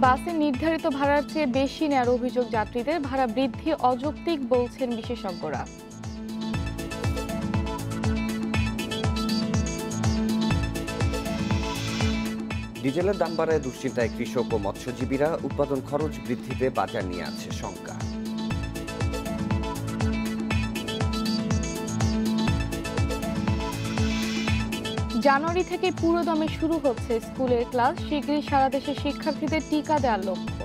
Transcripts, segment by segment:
বাসে নির্ধারিত ভাড়ার চেয়ে বেশি নেওয়ার অভিযোগ যাত্রীদের, ভাড়া বৃদ্ধি অযৌক্তিক বলছেন বিশেষজ্ঞরা। ডিজেলের দাম বাড়ায় দুশ্চিন্তায় কৃষক ও মৎস্যজীবীরা, উৎপাদন খরচ বৃদ্ধিতে বাজার নিয়ে আছে শঙ্কা। জানুয়ারি থেকে পুরোদমে শুরু হচ্ছে স্কুলের ক্লাস, শীঘ্রই সারা দেশের শিক্ষার্থীদের টিকা দেওয়ার লক্ষ্য।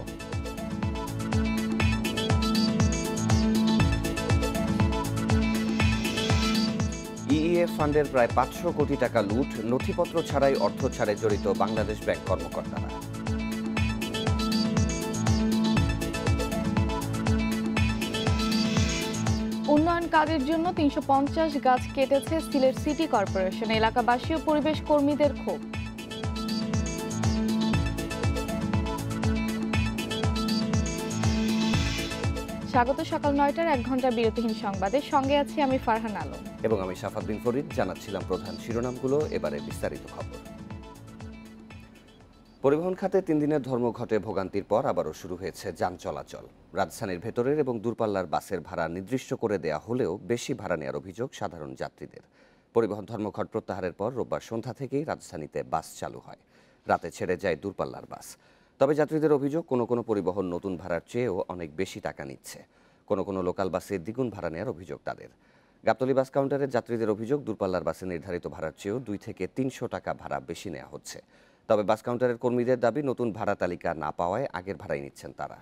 ইইএফ ফান্ডের প্রায় 500 কোটি টাকা লুট, নথিপত্র ছাড়াই অর্থ ছাড়ে জড়িত বাংলাদেশ ব্যাংক কর্মকর্তারা। উন্নয়ন কাজের জন্য 350 গাছ কেটেছে সিলেট সিটি কর্পোরেশন, এলাকাবাসী ও পরিবেশ কর্মীদের ক্ষোভ। স্বাগত সকাল 9টার 1 ঘন্টা বিরতিহীন সংবাদের সঙ্গে আছি আমি ফারহান আলম এবং আমি শাফাত বিন ফরিদ। জানাচ্ছিলাম প্রধান শিরোনামগুলো, এবারে বিস্তারিত খবর। পরিবহন খাতে 3 দিনের ধর্মঘটে ভোগান্তির পর আবারও শুরু হয়েছে যান চলাচল। রাজধানীর ভেতরের এবং দূরপাল্লার বাসের ভাড়া নির্দিষ্ট করে দেয়া হলেও বেশি ভাড়া নেওয়ার অভিযোগ সাধারণ যাত্রীদের। পরিবহন ধর্মঘট প্রত্যাহারের পর রোববার সন্ধ্যা থেকেই রাজধানীতে বাস চালু হয়, রাতে ছেড়ে যায় দূরপাল্লার বাস। তবে যাত্রীদের অভিযোগ, কোনো পরিবহন নতুন ভাড়ার চেয়েও অনেক বেশি টাকা নিচ্ছে। কোনো লোকাল বাসে দ্বিগুণ ভাড়া নেওয়ার অভিযোগ তাদের। গাবতলী বাস কাউন্টারের যাত্রীদের অভিযোগ, দূরপাল্লার বাসে নির্ধারিত ভাড়ার চেয়েও 2 থেকে 300 টাকা ভাড়া বেশি নেওয়া হচ্ছে। তবে বাস কাউন্টারের কর্মীদের দাবি, নতুন ভাড়া তালিকা না পাওয়ায় আগের ভাড়াই নিচ্ছেন তারা।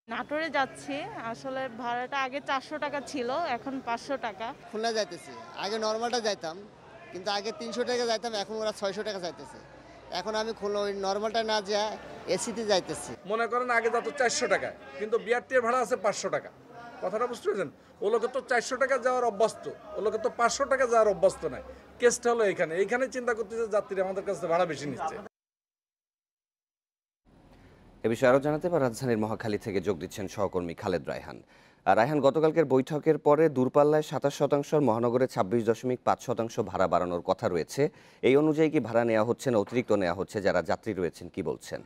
নাটোরে যাচ্ছি, আসলে ভাড়াটা আগে 400 টাকা ছিল, এখন 500 টাকা। খুলনা যাইতেছি, আগে নর্মালটা যাইতাম, কিন্তু আগে 300 টাকা যাইতাম, এখন ওরা 600 টাকা যাইতেছে। এখন আমি খুলনা ওই নর্মালটা না যা এসিতে যাইতেছি। মনে করেন আগে যত 400 টাকা, কিন্তু বিআরটির ভাড়া আছে 500 টাকা। কথাটা বুঝতে পেরেছেন? ও লোকে তো 400 টাকা যাওয়ার অভ্যস্ত, ও লোকে তো 500 টাকা যাওয়ার অভ্যস্ত নাই। কেসটা হলো এইখানে চিন্তা করতেছে যাত্রীরা আমাদের কাছে ভাড়া বেশি নিচ্ছে। এ বিষয়ে আরও জানাতে রাজধানীর মহাখালী থেকে যোগ দিচ্ছেন সহকর্মী খালেদ রায়হান। রায়হান, গতকালকের বৈঠকের পরে দূরপাল্লায় 27%, মহানগরে 26.5% ভাড়া বাড়ানোর কথা রয়েছে। এই অনুযায়ী কি ভাড়া নেওয়া হচ্ছে না অতিরিক্ত নেওয়া হচ্ছে? যারা যাত্রী রয়েছেন কি বলছেন?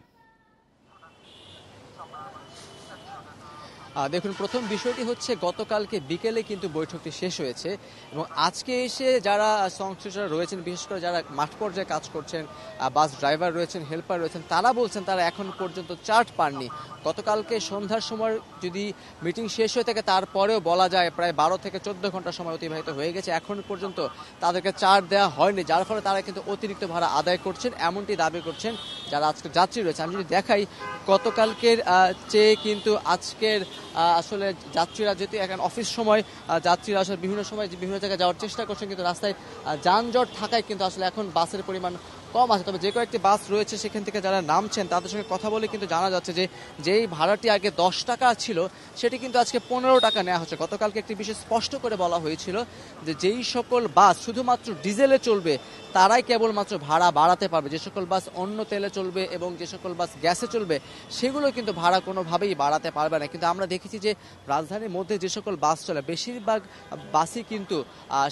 দেখুন, প্রথম বিষয়টি হচ্ছে গতকালকে বিকেলে কিন্তু বৈঠকটি শেষ হয়েছে এবং আজকে এসে যারা সংশ্লিষ্টরা রয়েছেন, বিশেষ করে যারা মাঠ পর্যায়ে কাজ করছেন, বাস ড্রাইভার রয়েছেন, হেল্পার রয়েছেন, তারা বলছেন তারা এখন পর্যন্ত চার্ট পাননি। গতকালকে সন্ধ্যার সময় যদি মিটিং শেষ হয়ে থাকে, তারপরেও বলা যায় প্রায় 12 থেকে 14 ঘন্টা সময় অতিবাহিত হয়ে গেছে, এখন পর্যন্ত তাদেরকে চার্ট দেওয়া হয়নি, যার ফলে তারা কিন্তু অতিরিক্ত ভাড়া আদায় করছেন, এমনটি দাবি করছেন যারা আজকে যাত্রী রয়েছে। আমি যদি দেখাই, গতকালকের চেয়ে কিন্তু আজকের আসলে যাত্রীরা, যেহেতু এখন অফিস সময়, যাত্রীরা আসলে বিভিন্ন সময় বিভিন্ন জায়গায় যাওয়ার চেষ্টা করছেন, কিন্তু রাস্তায় যানজট থাকায় কিন্তু আসলে এখন বাসের পরিমাণ কম আছে। তবে যে কয়েকটি বাস রয়েছে সেখান থেকে যারা নামছেন তাদের সঙ্গে কথা বলে কিন্তু জানা যাচ্ছে যে যেই ভাড়াটি আগে 10 টাকা ছিল সেটি কিন্তু আজকে 15 টাকা নেওয়া হচ্ছে। গতকালকে একটি বিষয় স্পষ্ট করে বলা হয়েছিল যে যেই সকল বাস শুধুমাত্র ডিজেলে চলবে তারাই কেবলমাত্র ভাড়া বাড়াতে পারবে, যে সকল বাস অন্য তেলে চলবে এবং যে সকল বাস গ্যাসে চলবে সেগুলো কিন্তু ভাড়া কোনোভাবেই বাড়াতে পারবে না। কিন্তু আমরা দেখেছি যে রাজধানীর মধ্যে যে সকল বাস চলে, বেশিরভাগ বাসই কিন্তু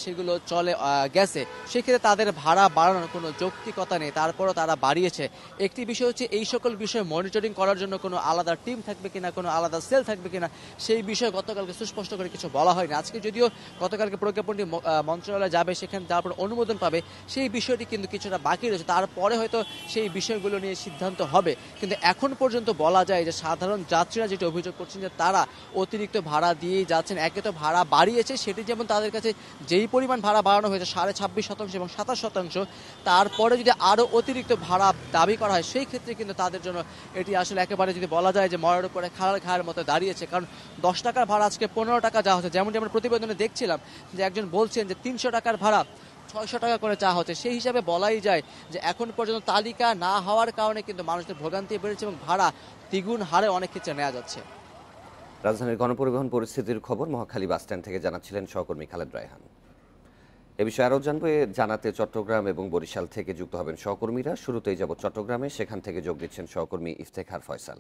সেগুলো চলে গ্যাসে, সেক্ষেত্রে তাদের ভাড়া বাড়ানোর কোনো যৌক্তিকতা নেই, তারপরও তারা বাড়িয়েছে। একটি বিষয় হচ্ছে এই সকল বিষয় মনিটরিং করার জন্য কোনো আলাদা টিম থাকবে কিনা, কোনো আলাদা সেল থাকবে কিনা, সেই বিষয়ে গতকালকে সুস্পষ্ট করে কিছু বলা হয়নি। আজকে যদিও গতকালকে প্রজ্ঞাপনটি মন্ত্রণালয়ে যাবে, সেখানে তারপর অনুমোদন পাবে, সেই বিষয়টি কিন্তু কিছুটা বাকি রয়েছে, তারপরে হয়তো সেই বিষয়গুলো নিয়ে সিদ্ধান্ত হবে। কিন্তু এখন পর্যন্ত বলা যায় যে সাধারণ যাত্রীরা যেটা অভিযোগ করছেন যে তারা অতিরিক্ত ভাড়া দিয়েই যাচ্ছেন। একে তো ভাড়া বাড়িয়েছে, সেটি যেমন তাদের কাছে যেই পরিমাণ ভাড়া বাড়ানো হয়েছে 26.5% এবং 27%, তারপরে যদি আরও অতিরিক্ত ভাড়া দাবি করা হয় সেই ক্ষেত্রে কিন্তু তাদের জন্য এটি আসলে একেবারে যদি বলা যায় যে মরার উপরে খাড়ার ঘায়ের মতো দাঁড়িয়েছে। কারণ 10 টাকার ভাড়া আজকে 15 টাকা যাওয়া হচ্ছে। যেমনটি আমরা প্রতিবেদনে দেখছিলাম যে একজন বলছেন যে 300 টাকার ভাড়া 600 টাকা করে চাওয়া হচ্ছে। সেই হিসাবে বলাই যায় যে এখন পর্যন্ত তালিকা না হওয়ার কারণে কিন্তু মানুষদের ভোগান্তি বেড়েছে এবং ভাড়া দ্বিগুণ হারে অনেক ক্ষেত্রে নেওয়া যাচ্ছে। রাজধানীর গণপরিবহন পরিস্থিতির খবর মহাখালী বাস স্ট্যান্ড থেকে জানাচ্ছিলেন সহকর্মী খালেদ রায়হান। এ বিষয়ে আরও জানবো। জানাতে চট্টগ্রাম এবং বরিশাল থেকে যুক্ত হবেন সহকর্মীরা। শুরুতেই যাব চট্টগ্রামে, সেখান থেকে যোগ দিচ্ছেন সহকর্মী ইফতেখার ফয়সাল।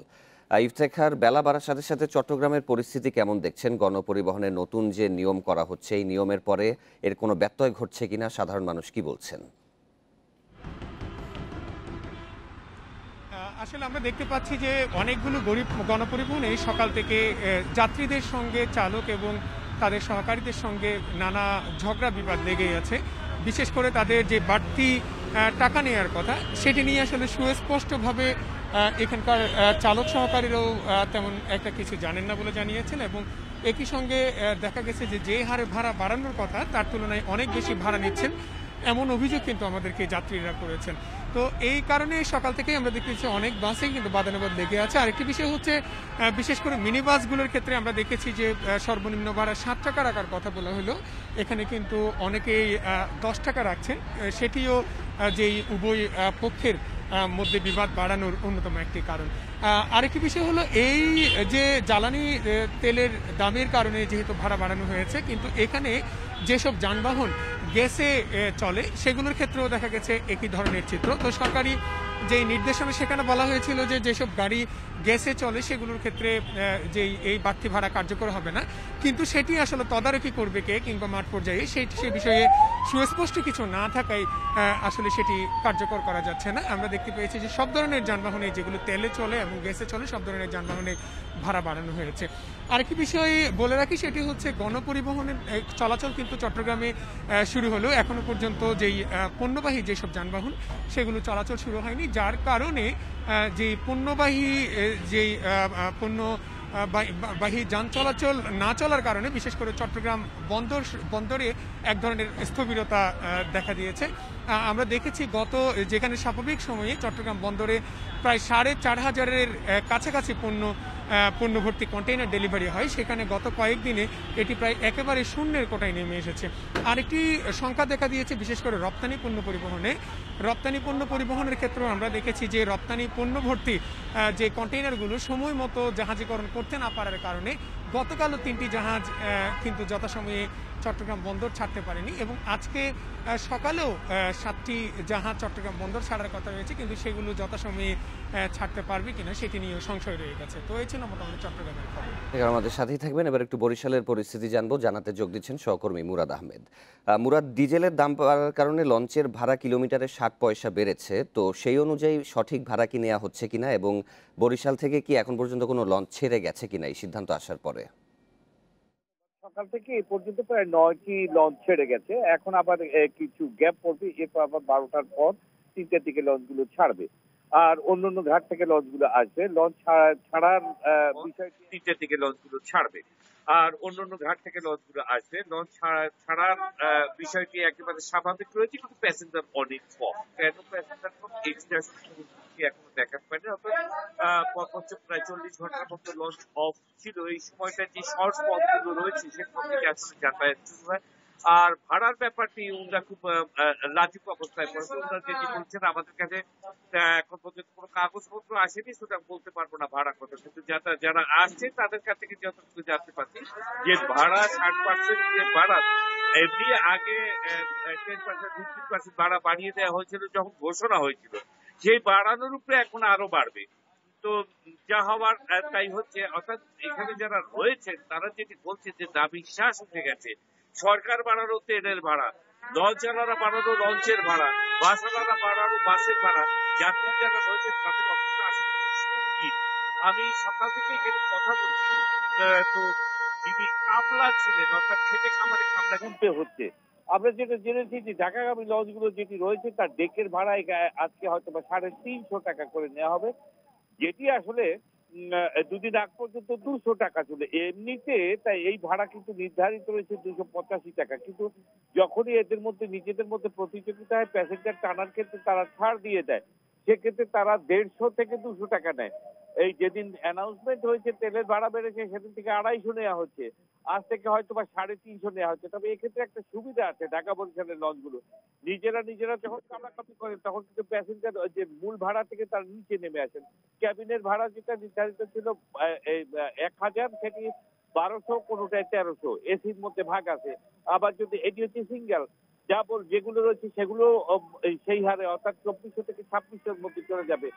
ইফতেখার, বেলা বাড়ার সাথে সাথে চট্টগ্রামের পরিস্থিতি কেমন দেখছেন? গণপরিবহনের নতুন যে নিয়ম করা হচ্ছে, এই নিয়মের পরে এর কোনো ব্যত্যয় ঘটছে কিনা, সাধারণ মানুষ কি বলছেন? আসলে আমরা দেখতে পাচ্ছি যে অনেকগুলো গণপরিবহনে সকাল থেকে যাত্রীদের সঙ্গে চালক এবং তাদের সহকারীদের সঙ্গে নানা ঝগড়া বিবাদ লেগেই আছে। বিশেষ করে তাদের যে বাড়তি টাকা নেওয়ার কথা, সেটি নিয়ে আসলে সুস্পষ্টভাবে এখানকার চালক সহকারীরাও তেমন একটা কিছু জানেন না বলে জানিয়েছেন, এবং একই সঙ্গে দেখা গেছে যে হারে ভাড়া বাড়ানোর কথা তার তুলনায় অনেক বেশি ভাড়া নিচ্ছেন, এমন অভিযোগ কিন্তু আমাদেরকে যাত্রীরা করেছেন। তো এই কারণে সকাল থেকেই আমরা দেখেছি অনেক বাসেই কিন্তু বাদানুবাদ লেগে আছে। আরেকটি বিষয় হচ্ছে, বিশেষ করে মিনি বাসগুলোর ক্ষেত্রে আমরা দেখেছি যে সর্বনিম্ন ভাড়া 7 টাকা রাখার কথা বলা হলো, এখানে কিন্তু অনেকেই 10 টাকা রাখছেন। সেটিও যেই উভয় পক্ষের মধ্যে বিবাদ বাড়ানোর অন্যতম একটি কারণ। আরেকটি বিষয় হলো, এই যে জ্বালানি তেলের দামের কারণে যেহেতু ভাড়া বাড়ানো হয়েছে, কিন্তু এখানে যেসব যানবাহন গ্যাসে চলে সেগুলোর ক্ষেত্রেও দেখা গেছে একই ধরনের চিত্র। তো সরকারি যে নির্দেশনা, সেখানে বলা হয়েছিল যে যেসব গাড়ি গ্যাসে চলে সেগুলোর ক্ষেত্রে যেই এই বাড়তি ভাড়া কার্যকর হবে না, কিন্তু সেটি আসলে তদারকি করবে কে কিংবা মাঠ পর্যায়ে সে বিষয়ে সুস্পষ্ট কিছু না থাকায় আসলে সেটি কার্যকর করা যাচ্ছে না। আমরা দেখতে পেয়েছি যে সব ধরনের যানবাহনে, যেগুলো তেলে চলে এবং গ্যাসে চলে, সব ধরনের যানবাহনে ভাড়া বাড়ানো হয়েছে। আরেকটি বিষয় বলে রাখি, সেটি হচ্ছে গণপরিবহনের চলাচল কিন্তু চট্টগ্রামে শুরু হলো। এখনো পর্যন্ত যেই পণ্যবাহী যেসব যানবাহন, সেগুলো চলাচল শুরু হয়নি, যার কারণে যে পণ্যবাহী যেই বাহী যান চলাচল না চলার কারণে বিশেষ করে চট্টগ্রাম বন্দরে এক ধরনের স্থবিরতা দেখা দিয়েছে। আমরা দেখেছি যেখানে স্বাভাবিক সময়ে চট্টগ্রাম বন্দরে প্রায় 4,500-এর কাছাকাছি পণ্য ভর্তি কন্টেইনার ডেলিভারি হয়, সেখানে গত কয়েকদিনে এটি প্রায় একেবারে শূন্যের কোটায় নেমে এসেছে। আরেকটি সংখ্যা দেখা দিয়েছে বিশেষ করে রপ্তানি পণ্য পরিবহনে। রপ্তানি পণ্য পরিবহনের ক্ষেত্রেও আমরা দেখেছি যে রপ্তানি পণ্য ভর্তি যে কন্টেইনারগুলো সময় মতো জাহাজীকরণ করতে না পারার কারণে গতকালও 3টি জাহাজ কিন্তু যথাসময়ে চট্টগ্রাম বন্দর ছাড়তে পারেনি, এবং আজকে সকালেও 7টি জাহাজ চট্টগ্রাম বন্দর ছাড়ার কথা রয়েছে, কিন্তু সেগুলো যথাসময়ে ছাড়তে পারবে কিনা সেটি নিয়ে সংশয় রয়ে গেছে। তো এই ছিল মোটামুটি চট্টগ্রামের খবর। আমাদের সাথেই থাকবেন। এবার একটু বরিশালের পরিস্থিতি জানবো। জানাতে যোগ দিচ্ছেন সহকর্মী মুরাদ আহমেদ। মুরাদ, ডিজেলের দাম বাড়ার কারণে লঞ্চের ভাড়া কিলোমিটারে 60 পয়সা বেড়েছে, তো সেই অনুযায়ী সঠিক ভাড়া কি নেওয়া হচ্ছে কিনা, এবং বরিশাল থেকে কি এখন পর্যন্ত কোনো লঞ্চ ছেড়ে গেছে কিনা এই সিদ্ধান্ত আসার পরে? সকাল থেকে এ পর্যন্ত প্রায় 9টি লঞ্চ ছেড়ে গেছে। এখন আবার কিছু গ্যাপ পড়বে, এরপর আবার 12টার পর 3টার দিকে লঞ্চগুলো ছাড়বে। আর অন্যান্য ঘাট থেকে লঞ্চগুলো আসবে। লঞ্চ ছাড়ার বিষয়টি 3টার দিকে লঞ্চগুলো ছাড়বে। আর অন্যান্য ঘাট থেকে লঞ্চগুলো আসবে। লঞ্চ ছাড়ার বিষয়টি একেবারে স্বাভাবিক রয়েছে, কিন্তু প্যাসেঞ্জার অনেক কম। কেন প্যাসেঞ্জার কম? এক্সট্রা এখনো দেখা পায়নি। অর্থাৎ প্রায় 40 ঘন্টার মতো লঞ্চ অফ ছিল। এই সময়টা যে শর্ট পথগুলো রয়েছে, সে পথ থেকে আসলে যাতায়াত শুরু হয়। আর ভাড়ার ব্যাপারটি ওরা খুব লাজুক অবস্থায় পড়েছে। ওরা যেটি বলছেন, আমাদের কাছে এখন পর্যন্ত কোনো কাগজপত্র আসেনি, সুতরাং বলতে পারবো না ভাড়া কত, কিন্তু যারা আসছে তাদের কাছ থেকে যতটুকু জানতে পারছি যে ভাড়া 60% যে ভাড়া, এমনি আগে 10% 15% ভাড়া বাড়িয়ে দেওয়া হয়েছিল যখন ঘোষণা হয়েছিল, সেই বাড়ানোর উপরে এখন আরো বাড়বে। তো যা হওয়ার তাই হচ্ছে। অর্থাৎ এখানে যারা রয়েছেন তারা যেটি বলছে যে দাবি শ্বাস উঠে গেছে। সরকার বাড়ানো তেলের ভাড়া, লঞ্চওয়ালারা বাড়ানো লঞ্চের ভাড়া, বাসওয়ালারা বাড়ানো বাসের ভাড়া, যাত্রী যারা রয়েছে তাদের অবস্থা আসলে খুব সঙ্গীন। আমি সকাল থেকে এখানে কথা বলছি, তো যিনি কামলা ছিলেন, অর্থাৎ খেটে খামারে কামলা শুনতে হচ্ছে। আমরা যেটা জেনেছি যে ঢাকাগামী লঞ্চগুলো যেটি রয়েছে তার ডেকের ভাড়া আজকে হয়তো বা 350 টাকা করে নেওয়া হবে, যেটি আসলে দুদিন আগ পর্যন্ত 200 টাকা ছিল এমনিতে। তাই এই ভাড়া কিন্তু নির্ধারিত রয়েছে 285 টাকা, কিন্তু যখনই এদের মধ্যে নিজেদের মধ্যে প্রতিযোগিতা হয়, প্যাসেঞ্জার টানার ক্ষেত্রে তারা ছাড় দিয়ে দেয়, সেক্ষেত্রে তারা 150 থেকে 200 টাকা নেয়। এই যেদিন অ্যানাউন্সমেন্ট হয়েছে তেলের ভাড়া বেড়েছে, সেদিন থেকে 250 নেওয়া হচ্ছে, আজ থেকে হয়তো বা 350 নেওয়া হচ্ছে। তবে এক্ষেত্রে একটা সুবিধা আছে, ঢাকা বরিশালের লঞ্চগুলো নিজেরা যখন কাটাকাটি করেন তখন কিন্তু প্যাসেঞ্জার যে মূল ভাড়া থেকে তার নিচে নেমে আসেন। ক্যাবিনের ভাড়া যেটা নির্ধারিত ছিল 1000 থেকে 1200, কোনোটায় 1300, এসির মধ্যে ভাগ আছে। আবার যদি এটি হচ্ছে সিঙ্গেল, যেগুলো রয়েছে সেগুলো সেই হারে অর্থাৎ 2400 থেকে 2600-এর মধ্যে চলে যাবে।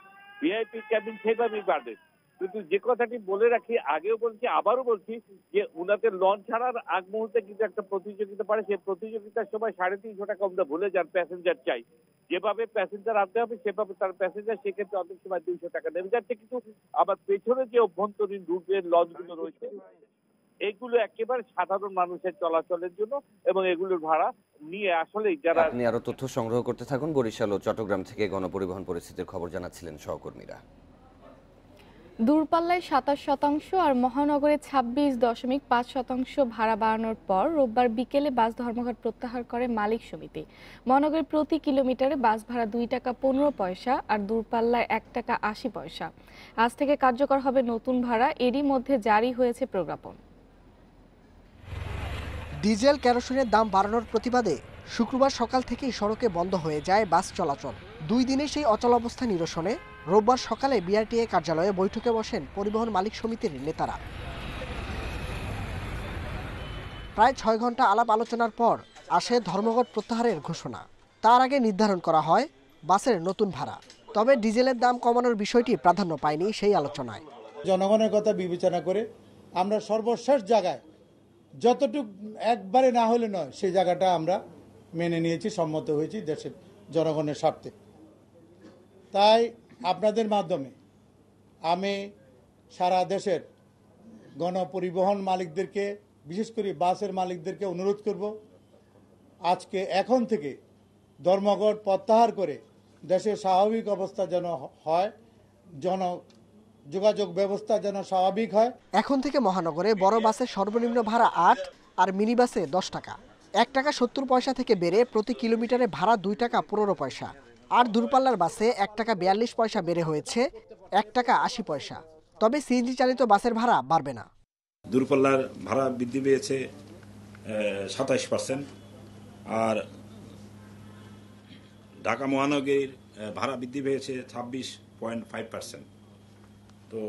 ভিআইপি ক্যাবিন সেভাবেই বাড়বে। কিন্তু যে কথাটি বলে রাখি, আগেও বলছি আবারও বলছি যে উনাদের লঞ্চ ছাড়ার আগ মুহূর্তে কিন্তু একটা প্রতিযোগিতা পারে, সেই প্রতিযোগিতার সময় 350 টাকা আমরা ভুলে যান, প্যাসেঞ্জার চাই। যেভাবে প্যাসেঞ্জার আনতে হবে সেভাবে তার প্যাসেঞ্জার, সেক্ষেত্রে অনেক সময় 200 টাকা নেমে যাচ্ছে। কিন্তু আবার পেছনে যে অভ্যন্তরীণ রুটের লঞ্চগুলো রয়েছে এগুলো একেবারে সাধারণ মানুষের চলাচলের জন্য, এবং এগুলোর ভাড়া নিয়ে আসলেই যারা। আপনি আরো তথ্য সংগ্রহ করতে থাকুন। বরিশাল ও চট্টগ্রাম থেকে গণপরিবহন পরিস্থিতির খবর জানাচ্ছিলেন সহকর্মীরা। দূরপাল্লায় 27% আর মহানগরে 26.5% ভাড়া বাড়ানোর পর রোববার বিকেলে বাস ধর্মঘট প্রত্যাহার করে মালিক সমিতি। মহানগরে প্রতি কিলোমিটারে বাস ভাড়া 2 টাকা 15 পয়সা আর দূরপাল্লায় 1 টাকা 80 পয়সা। আজ থেকে কার্যকর হবে নতুন ভাড়া, এরই মধ্যে জারি হয়েছে প্রজ্ঞাপন। ডিজেল কেরোসিনের দাম বাড়ানোর প্রতিবাদে শুক্রবার সকাল থেকেই সড়কে বন্ধ হয়ে যায় বাস চলাচল। 2 দিনে সেই অচলাবস্থা নিরসনে রোববার সকালে বিআরটিএ কার্যালয়ে বৈঠকে বসেন পরিবহন মালিক সমিতির নেতারা। প্রায় 6 ঘন্টা আলাপ আলোচনার পর আসে ধর্মঘট প্রত্যাহারের ঘোষণা। তার আগে নির্ধারণ করা হয় বাসের নতুন ভাড়া। তবে ডিজেলের দাম কমানোর বিষয়টি প্রাধান্য পায়নি সেই আলোচনায়। জনগণের কথা বিবেচনা করে আমরা সর্বশেষ জায়গায় যতটুকু একবারে না হলে নয় সেই জায়গাটা আমরা মেনে নিয়েছি, সম্মত হয়েছি দেশের জনগণের স্বার্থে। তাই আপনাদের মাধ্যমে আমি সারা দেশের গণপরিবহন মালিকদেরকে, বিশেষ করে বাসের মালিকদেরকে অনুরোধ করব, আজকে এখন থেকে ধর্মঘট প্রত্যাহার করে দেশের স্বাভাবিক অবস্থা যেন হয়, যোগাযোগ ব্যবস্থা যেন স্বাভাবিক হয়। এখন থেকে মহানগরে বড় বাসের সর্বনিম্ন ভাড়া 8 আর মিনি বাসে 10 টাকা। 1 টাকা 70 পয়সা থেকে বেড়ে প্রতি কিলোমিটারে ভাড়া 2 টাকা 15 পয়সা। আর দূরপাল্লার বাসে 1 টাকা 42 পয়সা বেড়ে হয়েছে 1 টাকা 80 পয়সা। তবে সিএনজি চালিত বাসের ভাড়া বাড়বে না। দূরপাল্লার ভাড়া বৃদ্ধি পেয়েছে 27%, আর ঢাকা মহানগরীর ভাড়া বৃদ্ধি পেয়েছে 26.5%। তো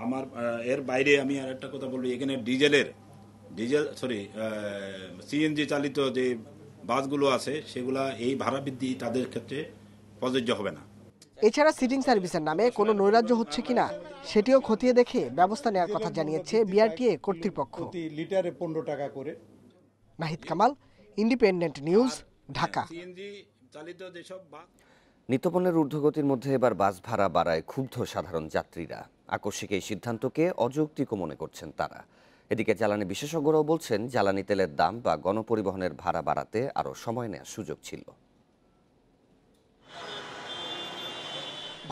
আমার এর বাইরে আমি আর একটা কথা বলবো, এখানে সিএনজি চালিত যে বাসগুলো আছে সেগুলা এই ভাড়া বৃদ্ধি তাদের ক্ষেত্রে প্রযোজ্য হবে না। এছাড়া সিটিং সার্ভিসের নামে কোনো নৈরাজ্য হচ্ছে কিনা সেটিও খতিয়ে দেখে ব্যবস্থা নেওয়ার কথা জানিয়েছে বিআরটিএ কর্তৃপক্ষ। প্রতি লিটারে 15 টাকা করে। Nahid Kamal, independent news, Dhaka. CNG চালিত যেসব বাস। নিত্যপণ্যের ঊর্ধ্বগতির মধ্যে এবার বাস ভাড়া বাড়ায় ক্ষুব্ধ সাধারণ যাত্রীরা। আকস্মিক এই সিদ্ধান্তকে অযৌক্তিক মনে করছেন তারা। এদিকে জ্বালানি বিশেষজ্ঞরাও বলছেন জ্বালানি তেলের দাম বা গণপরিবহনের ভাড়া বাড়াতে আরও সময় নেওয়ার সুযোগ ছিল।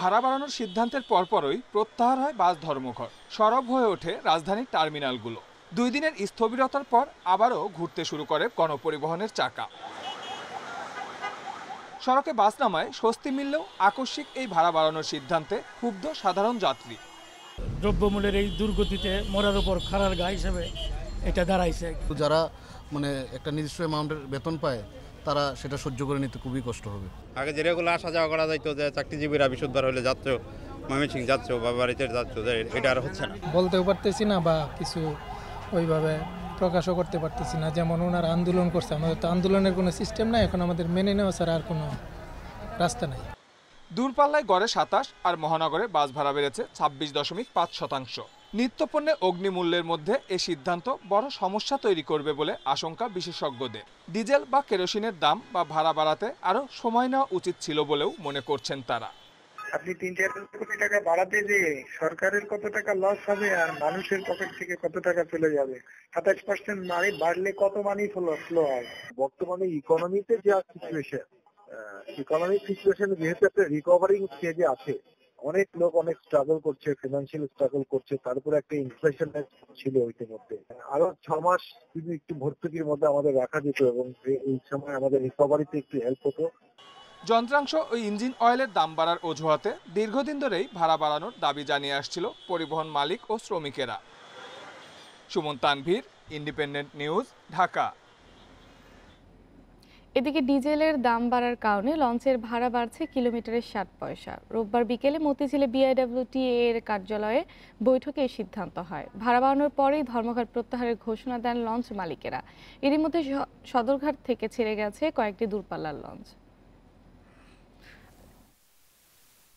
ভাড়া বাড়ানোর সিদ্ধান্তের পরপরই প্রত্যাহার হয় বাস ধর্মঘট। সরব হয়ে ওঠে রাজধানীর টার্মিনালগুলো। 2 দিনের স্থবিরতার পর আবারও ঘুরতে শুরু করে গণপরিবহনের চাকা। সড়কে বাস নামায় স্বস্তি মিললেও আকস্মিক এই ভাড়া বাড়ানোর সিদ্ধান্তে ক্ষুব্ধ সাধারণ যাত্রী। দ্রব্যমূল্যের এই দুর্গতিতে মরার উপর খাড়ার গা হিসেবে এটা দাঁড়াইছে। যারা একটা নির্দিষ্ট অ্যামাউন্টের বেতন পায় তারা সেটা সহ্য করে নিতে খুবই কষ্ট হবে। আগে যে রেগুলার আসা যাওয়া করা যাইতো, যে চাকরিজীবীরা বিশুদ্ধবার হলে যাচ্ছ, ময়মনসিংহ যাচ্ছ বা বাড়িতে যাচ্ছ, এটা আর হচ্ছে না। বলতেও পারতেছি না বা কিছু ওইভাবে প্রকাশও করতে পারতেছি না। যেমন ওনারা আন্দোলন করছে, আমাদের তো আন্দোলনের কোনো সিস্টেম নাই, এখন আমাদের মেনে নেওয়া ছাড়া আর কোনো রাস্তা নাই। দূরপাল্লায় গড়ে 27 আর মহানগরে বাস ভাড়া বেড়েছে 26.5%। নিত্যপণ্যে অগ্নিমূল্যের মধ্যে এই সিদ্ধান্ত বড় সমস্যা তৈরি করবে বলে আশঙ্কা বিশেষজ্ঞদের। ডিজেল বা কেরোসিনের দাম বা ভাড়া বাড়াতে আরও সময় নেওয়া উচিত ছিল বলেও মনে করছেন তারা। আপনি 3-4 কোটি টাকা বাড়াতে যেয়ে সরকারের কত টাকা লস হবে আর মানুষের পকেট থেকে কত টাকা চলে যাবে। 27% বাড়লে কত মানি ফ্লো হয়। বর্তমানে ইকোনমিতে যে সিচুয়েশন, ইকোনমিক সিচুয়েশন যেহেতু একটা রিকভারিং স্টেজে আছে, অনেক লোক অনেক স্ট্রাগল করছে, ফিনান্সিয়াল স্ট্রাগল করছে, তারপরে একটা ইনফ্লেশন ছিল ইতিমধ্যে। আরো 6 মাস যদি একটু ভর্তুকির মধ্যে আমাদের রাখা যেত এবং এই সময় আমাদের রিকভারিতে একটু হেল্প হতো। যন্ত্রাংশ ও ইঞ্জিন অয়েলের দাম বাড়ার অজুহাতে দীর্ঘদিন ধরেই ভাড়া বাড়ানোর দাবি জানিয়ে আসছিল পরিবহন মালিক ও শ্রমিকেরা। Suman Tanvir, independent news, Dhaka. এদিকে ডিজেলের দাম বাড়ার কারণে লঞ্চের ভাড়া বাড়ছে কিলোমিটারে 60 পয়সা। রোববার বিকেলে মতিঝিলে বিআইডব্লিউটিএ এর কার্যালয়ে বৈঠকে এই সিদ্ধান্ত হয়। ভাড়া বাড়ানোর পরেই ধর্মঘট প্রত্যাহারের ঘোষণা দেন লঞ্চ মালিকেরা। এরই মধ্যে সদরঘাট থেকে ছেড়ে গেছে কয়েকটি দূরপাল্লার লঞ্চ।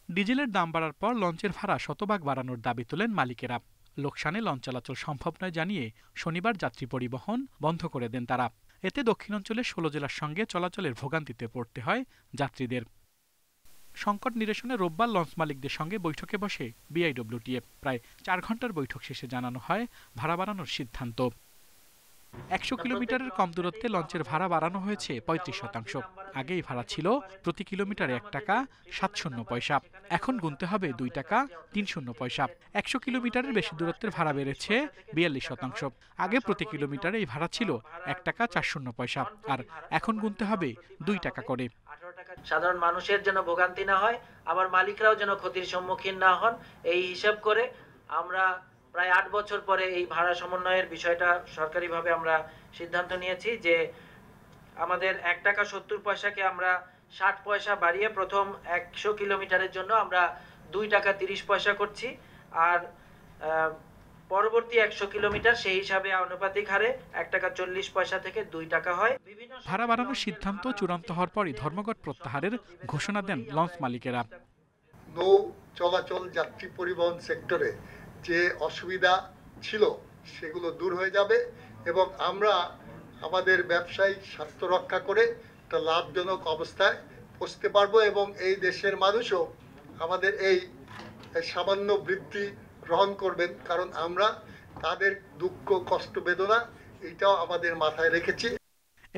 ডিজেলের দাম বাড়ার পর লঞ্চের ভাড়া শতভাগ বাড়ানোর দাবি তোলেন মালিকেরা। লোকসানে লঞ্চ চলাচল সম্ভব নয় জানিয়ে শনিবার যাত্রী পরিবহন বন্ধ করে দেন তারা। এতে দক্ষিণাঞ্চলের 16 জেলার সঙ্গে চলাচলের ভোগান্তিতে পড়তে হয় যাত্রীদের। সংকট নিরসনে রোববার লঞ্চ মালিকদের সঙ্গে বৈঠকে বসে বিআইডব্লিউটিএ। প্রায় 4 ঘন্টার বৈঠক শেষে জানানো হয় ভাড়া বাড়ানোর সিদ্ধান্ত। 100 কিলোমিটারের কম দূরত্বে লঞ্চের ভাড়া বাড়ানো হয়েছে 35%। আগেই ভাড়া ছিল প্রতি কিলোমিটারে 1 টাকা 7শূন্য পয়সা, এখন গুনতে হবে 2 টাকা 30 পয়সা। 100 কিলোমিটারের বেশি দূরত্বের ভাড়া বেড়েছে 42%। আগে প্রতি কিলোমিটারে এই ভাড়া ছিল 1 টাকা 4শূন্য পয়সা, আর এখন গুনতে হবে 2 টাকা করে। সাধারণ মানুষের যেন ভোগান্তি না হয়, আবার মালিকরাও যেন ক্ষতির সম্মুখীন না হন, এই হিসাব করে আমরা প্রায় 8 বছর পরে এই ভাড়া সমন্বয়ের বিষয়টা সরকারিভাবে আমরা সিদ্ধান্ত নিয়েছি যে আমাদের 1 টাকা 70 পয়সাকে আমরা 60 পয়সা বাড়িয়ে প্রথম 100 কিলোমিটারের জন্য আমরা 2 টাকা 30 পয়সা করছি, আর পরবর্তী 100 কিলোমিটার সেই হিসাবে আনুপাতিক হারে 1 টাকা 40 পয়সা থেকে 2 টাকা হয়। ভাড়া বাড়ানোর সিদ্ধান্ত চূড়ান্ত হওয়ার পরই ধর্মঘট প্রত্যাহারের ঘোষণা দেন লঞ্চ মালিকেরা। নৌ চলাচল যাত্রী পরিবহন সেক্টরে যে অসুবিধা ছিল সেগুলো দূর হয়ে যাবে এবং আমরা আমাদের ব্যবসায়িক স্বার্থ রক্ষা করে একটা লাভজনক অবস্থায় পৌঁছতে পারবো এবং এই দেশের মানুষও আমাদের এই সামান্য বৃদ্ধি গ্রহণ করবেন, কারণ আমরা তাদের দুঃখ কষ্ট বেদনা এটাও আমাদের মাথায় রেখেছি।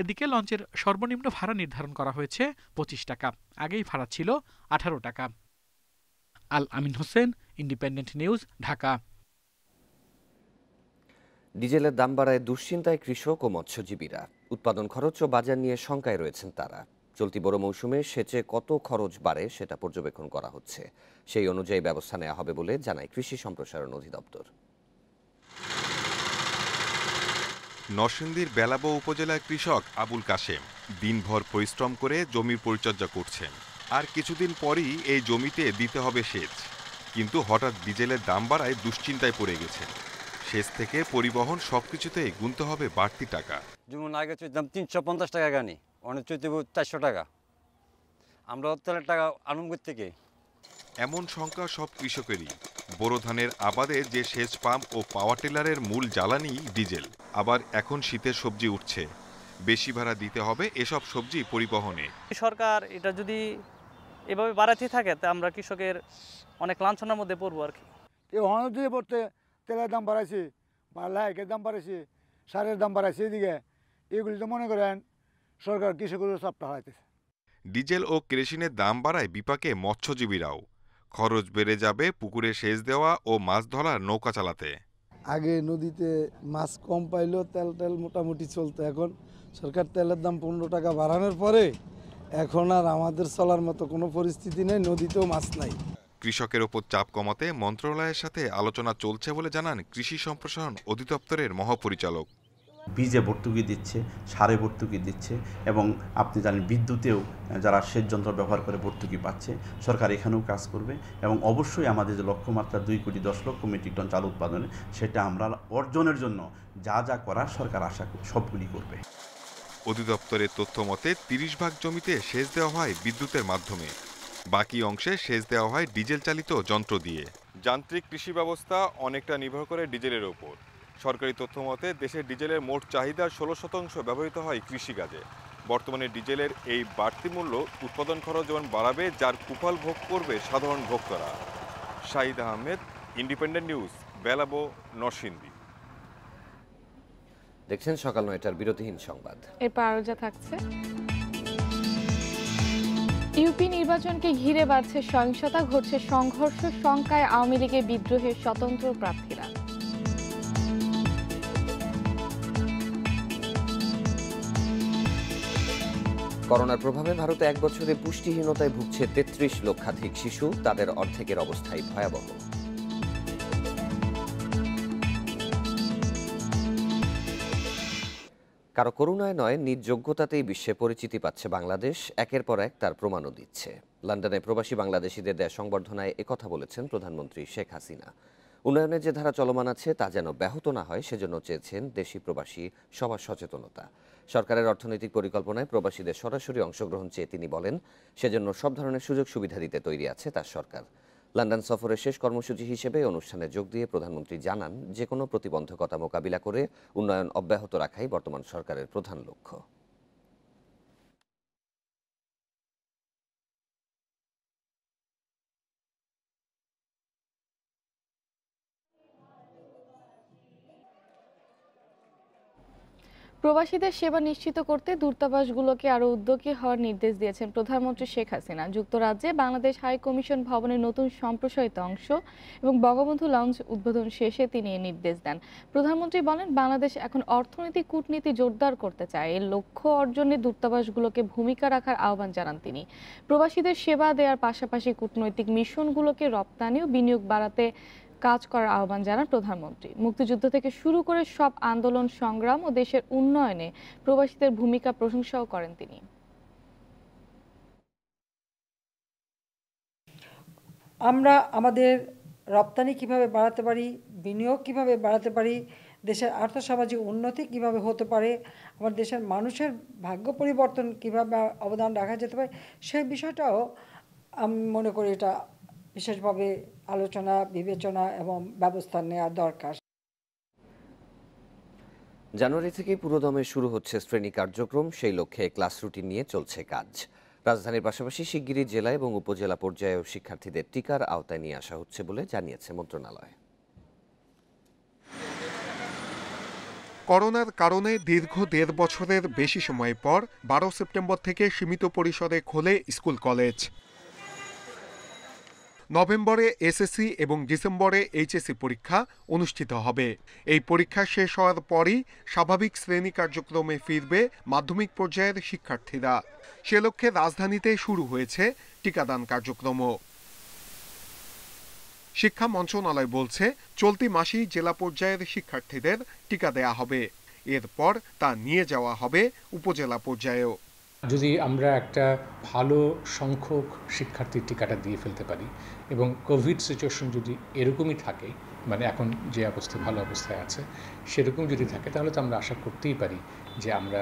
এদিকে লঞ্চের সর্বনিম্ন ভাড়া নির্ধারণ করা হয়েছে 25 টাকা। আগেই ভাড়া ছিল 18 টাকা। আল আমিন হোসেন, ইন্ডিপেন্ডেন্ট নিউজ, ঢাকা। ডিজেলের দাম বাড়ায় দুশ্চিন্তায় কৃষক ও মৎস্যজীবীরা। উৎপাদন খরচ ও বাজার নিয়ে শঙ্কায় রয়েছেন তারা। চলতি বড় মৌসুমে সেচে কত খরচ বাড়ে সেটা পর্যবেক্ষণ করা হচ্ছে। সেই অনুযায়ী ব্যবস্থা নেওয়া হবে বলে জানায় কৃষি সম্প্রসারণ অধিদপ্তর। নরসিংদীর বেলাবো উপজেলার কৃষক আবুল কাশেম দিনভর পরিশ্রম করে জমির পরিচর্যা করছেন। আর কিছুদিন পরই এই জমিতে দিতে হবে সেচ, কিন্তু হঠাৎ ডিজেলের দাম বাড়ায় দুশ্চিন্তায় পড়ে গেছেন। সেচ থেকে পরিবহন সবকিছুতেই গুনতে হবে বাড়তি টাকা। যেমন আগে চৈতাম 350 টাকা গানি, অনেক চৈতে 400 টাকা। আমরা তেলের টাকা আনুমগত থেকে। এমন সংখ্যা সব কৃষকেরই। বোরো ধানের আবাদে যে সেচ পাম্প ও পাওয়ার টিলারের মূল জ্বালানি ডিজেল। আবার এখন শীতের সবজি উঠছে, বেশি ভাড়া দিতে হবে এসব সবজি পরিবহনে। সরকার এটা যদি এভাবে বাড়াতে থাকে তা আমরা কৃষকের অনেক লাঞ্ছনার মধ্যে পড়বো আর কি। এই অনধিক পড়তে তেলের দাম বাড়াইছে, লাইকের দাম বাড়াইছে, সারের দাম বাড়াইছে, এদিকে এগুলি তো মনে করেন সরকার কৃষকের চাপটা হারাইতেছে। ডিজেল ও কেরোসিনের দাম বাড়ায় বিপাকে মৎস্যজীবীরাও। খরচ বেড়ে যাবে পুকুরে সেচ দেওয়া ও মাছ ধরার নৌকা চালাতে। আগে নদীতে মাছ কম পাইলেও তেল মোটামুটি চলতো, এখন সরকার তেলের দাম 15 টাকা বাড়ানোর পরে এখন আর আমাদের চলার মতো কোনো পরিস্থিতি নেই, নদীতেও মাছ নাই। কৃষকের ওপর চাপ কমাতে মন্ত্রণালয়ের সাথে আলোচনা চলছে বলে জানান কৃষি সম্প্রসারণ অধিদপ্তরের মহাপরিচালক। বীজে ভর্তুকি দিচ্ছে, সারে ভর্তুকি দিচ্ছে এবং আপনি জানেন বিদ্যুতেও যারা সেচ যন্ত্র ব্যবহার করে ভর্তুকি পাচ্ছে। সরকার এখানেও কাজ করবে এবং অবশ্যই আমাদের যে লক্ষ্যমাত্রা 2,10,00,000 মেট্রিক টন চাল উৎপাদনে, সেটা আমরা অর্জনের জন্য যা যা করার সরকার আশা সবগুলি করবে। অধিদপ্তরের তথ্য মতে 30 ভাগ জমিতে সেচ দেওয়া হয় বিদ্যুতের মাধ্যমে, বাকি অংশে সেচ দেওয়া হয় ডিজেল চালিত যন্ত্র দিয়ে। যান্ত্রিক কৃষি ব্যবস্থা অনেকটা নির্ভর করে ডিজেলের ওপর। সরকারি তথ্য মতে দেশের ডিজেলের মোট চাহিদার 16% ব্যবহৃত হয় কৃষিকাজে। বর্তমানে ডিজেলের এই বাড়তি মূল্য উৎপাদন খরচ যেমন বাড়াবে, যার কুফল ভোগ করবে সাধারণ ভোক্তারা। Shahid Ahmed, independent news, Belabo, Narsingdi. দেখছেন সকাল 9টার বিরতিহীন সংবাদ। এরপর আরো যা থাকছে। ইউপি নির্বাচনকে ঘিরে বাড়ছে সহিংসতা, ঘটছে সংঘর্ষ, শঙ্কায় আওয়ামী লীগের বিদ্রোহের স্বতন্ত্র প্রার্থীরা। করোনার প্রভাবে ভারতে 1 বছরে পুষ্টিহীনতায় ভুগছে 33 লক্ষাধিক শিশু। তাদের অর্ধেকের অবস্থাই ভয়াবহ। কারো করুণায় নয়, নিজ যোগ্যতাতেই বিশ্বে পরিচিতি পাচ্ছে বাংলাদেশ, একের পর এক তার প্রমাণও দিচ্ছে। লন্ডনে প্রবাসী বাংলাদেশিদের দেয়া সংবর্ধনায় একথা বলেছেন প্রধানমন্ত্রী শেখ হাসিনা। উন্নয়নের যে ধারা চলমান আছে তা যেন ব্যাহত না হয়, সেজন্য চেয়েছেন দেশি প্রবাসী সবার সচেতনতা। সরকারের অর্থনৈতিক পরিকল্পনায় প্রবাসীদের সরাসরি অংশগ্রহণ চেয়ে তিনি বলেন, সেজন্য সব ধরনের সুযোগ সুবিধা দিতে তৈরি আছে তার সরকার। লন্ডন সফরের শেষ কর্মসূচি হিসেবে অনুষ্ঠানে যোগ দিয়ে প্রধানমন্ত্রী জানান, যে কোনো প্রতিবন্ধকতা মোকাবিলা করে উন্নয়ন অব্যাহত রাখাই বর্তমান সরকারের প্রধান লক্ষ্য। প্রবাসীদের সেবা নিশ্চিত করতে দূতাবাসগুলোকে আরও উদ্যোগী হওয়ার নির্দেশ দিয়েছেন প্রধানমন্ত্রী শেখ হাসিনা। যুক্তরাজ্যে বাংলাদেশ হাই কমিশন ভবনের নতুন সম্প্রসারিত অংশ এবং বঙ্গবন্ধু লঞ্চ উদ্বোধন শেষে তিনি এই নির্দেশ দেন। প্রধানমন্ত্রী বলেন, বাংলাদেশ এখন অর্থনৈতিক কূটনীতি জোরদার করতে চায়। এর লক্ষ্য অর্জনে দূতাবাসগুলোকে ভূমিকা রাখার আহ্বান জানান তিনি। প্রবাসীদের সেবা দেওয়ার পাশাপাশি কূটনৈতিক মিশনগুলোকে রপ্তানি ও বিনিয়োগ বাড়াতে কাজ করার আহ্বান জানান প্রধানমন্ত্রী। মুক্তিযুদ্ধ থেকে শুরু করে সব আন্দোলন সংগ্রাম ও দেশের উন্নয়নে প্রবাসীদের ভূমিকা প্রশংসাও করেন তিনি। আমরা আমাদের রপ্তানি কিভাবে বাড়াতে পারি, বিনিয়োগ কিভাবে বাড়াতে পারি, দেশের আর্থসামাজিক উন্নতি কিভাবে হতে পারে, আমার দেশের মানুষের ভাগ্য পরিবর্তন কিভাবে অবদান রাখা যেতে পারে, সেই বিষয়টাও আমি মনে করি এটা বিশেষভাবে আলোচনা, বিবেচনা এবং ব্যবস্থা নেওয়া দরকার। জানুয়ারি থেকে পুরোদমে শুরু হচ্ছে শ্রেণী কার্যক্রম। সেই লক্ষ্যে ক্লাস রুটিন নিয়ে চলছে কাজ। রাজধানীর পাশাপাশি শিগগিরই জেলা এবং উপজেলা পর্যায়েও শিক্ষার্থীদের টিকার আওতায় নিয়ে আসা হচ্ছে বলে জানিয়েছে মন্ত্রণালয়। করোনার কারণে দীর্ঘ 1.5 বছরের বেশি সময় পর 12 সেপ্টেম্বর থেকে সীমিত পরিসরে খোলে স্কুল কলেজ। নভেম্বরে এসএসসি এবং ডিসেম্বরে এইচএসসি পরীক্ষা অনুষ্ঠিত হবে। এই পরীক্ষা শেষ হওয়ার পরই স্বাভাবিক শ্রেণী কার্যক্রমে ফিরবে মাধ্যমিক পর্যায়ের শিক্ষার্থীরা। সে লক্ষ্যে রাজধানীতে শুরু হয়েছে টিকাদান কার্যক্রমও। শিক্ষা মন্ত্রণালয় বলছে, চলতি মাসেই জেলা পর্যায়ের শিক্ষার্থীদের টিকা দেয়া হবে। এরপর তা নিয়ে যাওয়া হবে উপজেলা পর্যায়েও। যদি আমরা একটা ভালো সংখ্যক শিক্ষার্থীর টিকাটা দিয়ে ফেলতে পারি এবং কোভিড সিচুয়েশন যদি এরকমই থাকে, মানে এখন যে অবস্থায় ভালো অবস্থায় আছে সেরকম যদি থাকে, তাহলে তো আমরা আশা করতেই পারি যে আমরা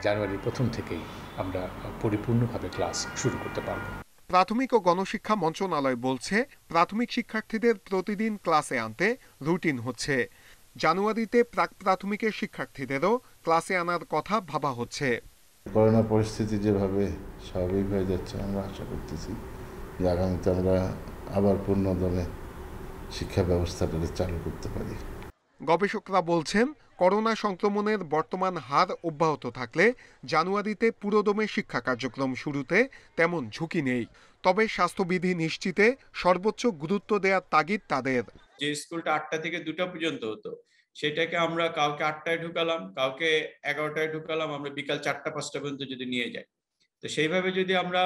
জানুয়ারির প্রথম থেকেই আমরা পরিপূর্ণভাবে ক্লাস শুরু করতে পারব। প্রাথমিক ও গণশিক্ষা মন্ত্রণালয় বলছে, প্রাথমিক শিক্ষার্থীদের প্রতিদিন ক্লাসে আনতে রুটিন হচ্ছে। জানুয়ারিতে প্রাক প্রাথমিকের শিক্ষার্থীদেরও ক্লাসে আনার কথা ভাবা হচ্ছে। করোনা পরিস্থিতি যেভাবে স্বাভাবিক হয়ে যাচ্ছে, আমরা আশা করতেছি যে আগামীতে আমরা আবার পূর্ণদমে শিক্ষা ব্যবস্থাটাকে চালু করতে পারি। গবেষকরা বলছেন, করোনা সংক্রমণের বর্তমান হার অব্যাহত থাকলে জানুয়ারিতে পুরোদমে শিক্ষা কার্যক্রম শুরুতে তেমন ঝুঁকি নেই। তবে স্বাস্থ্যবিধি নিশ্চিতে সর্বোচ্চ গুরুত্ব দেওয়ার তাগিদ তাদের। যে স্কুলটা 8টা থেকে 2টা পর্যন্ত হতো, সেটাকে আমরা কাউকে 8টায় ঢুকালাম, কাউকে 11টায় ঢুকালাম, আমরা বিকাল 4টা-5টা পর্যন্ত যদি নিয়ে যাই, তো সেইভাবে যদি আমরা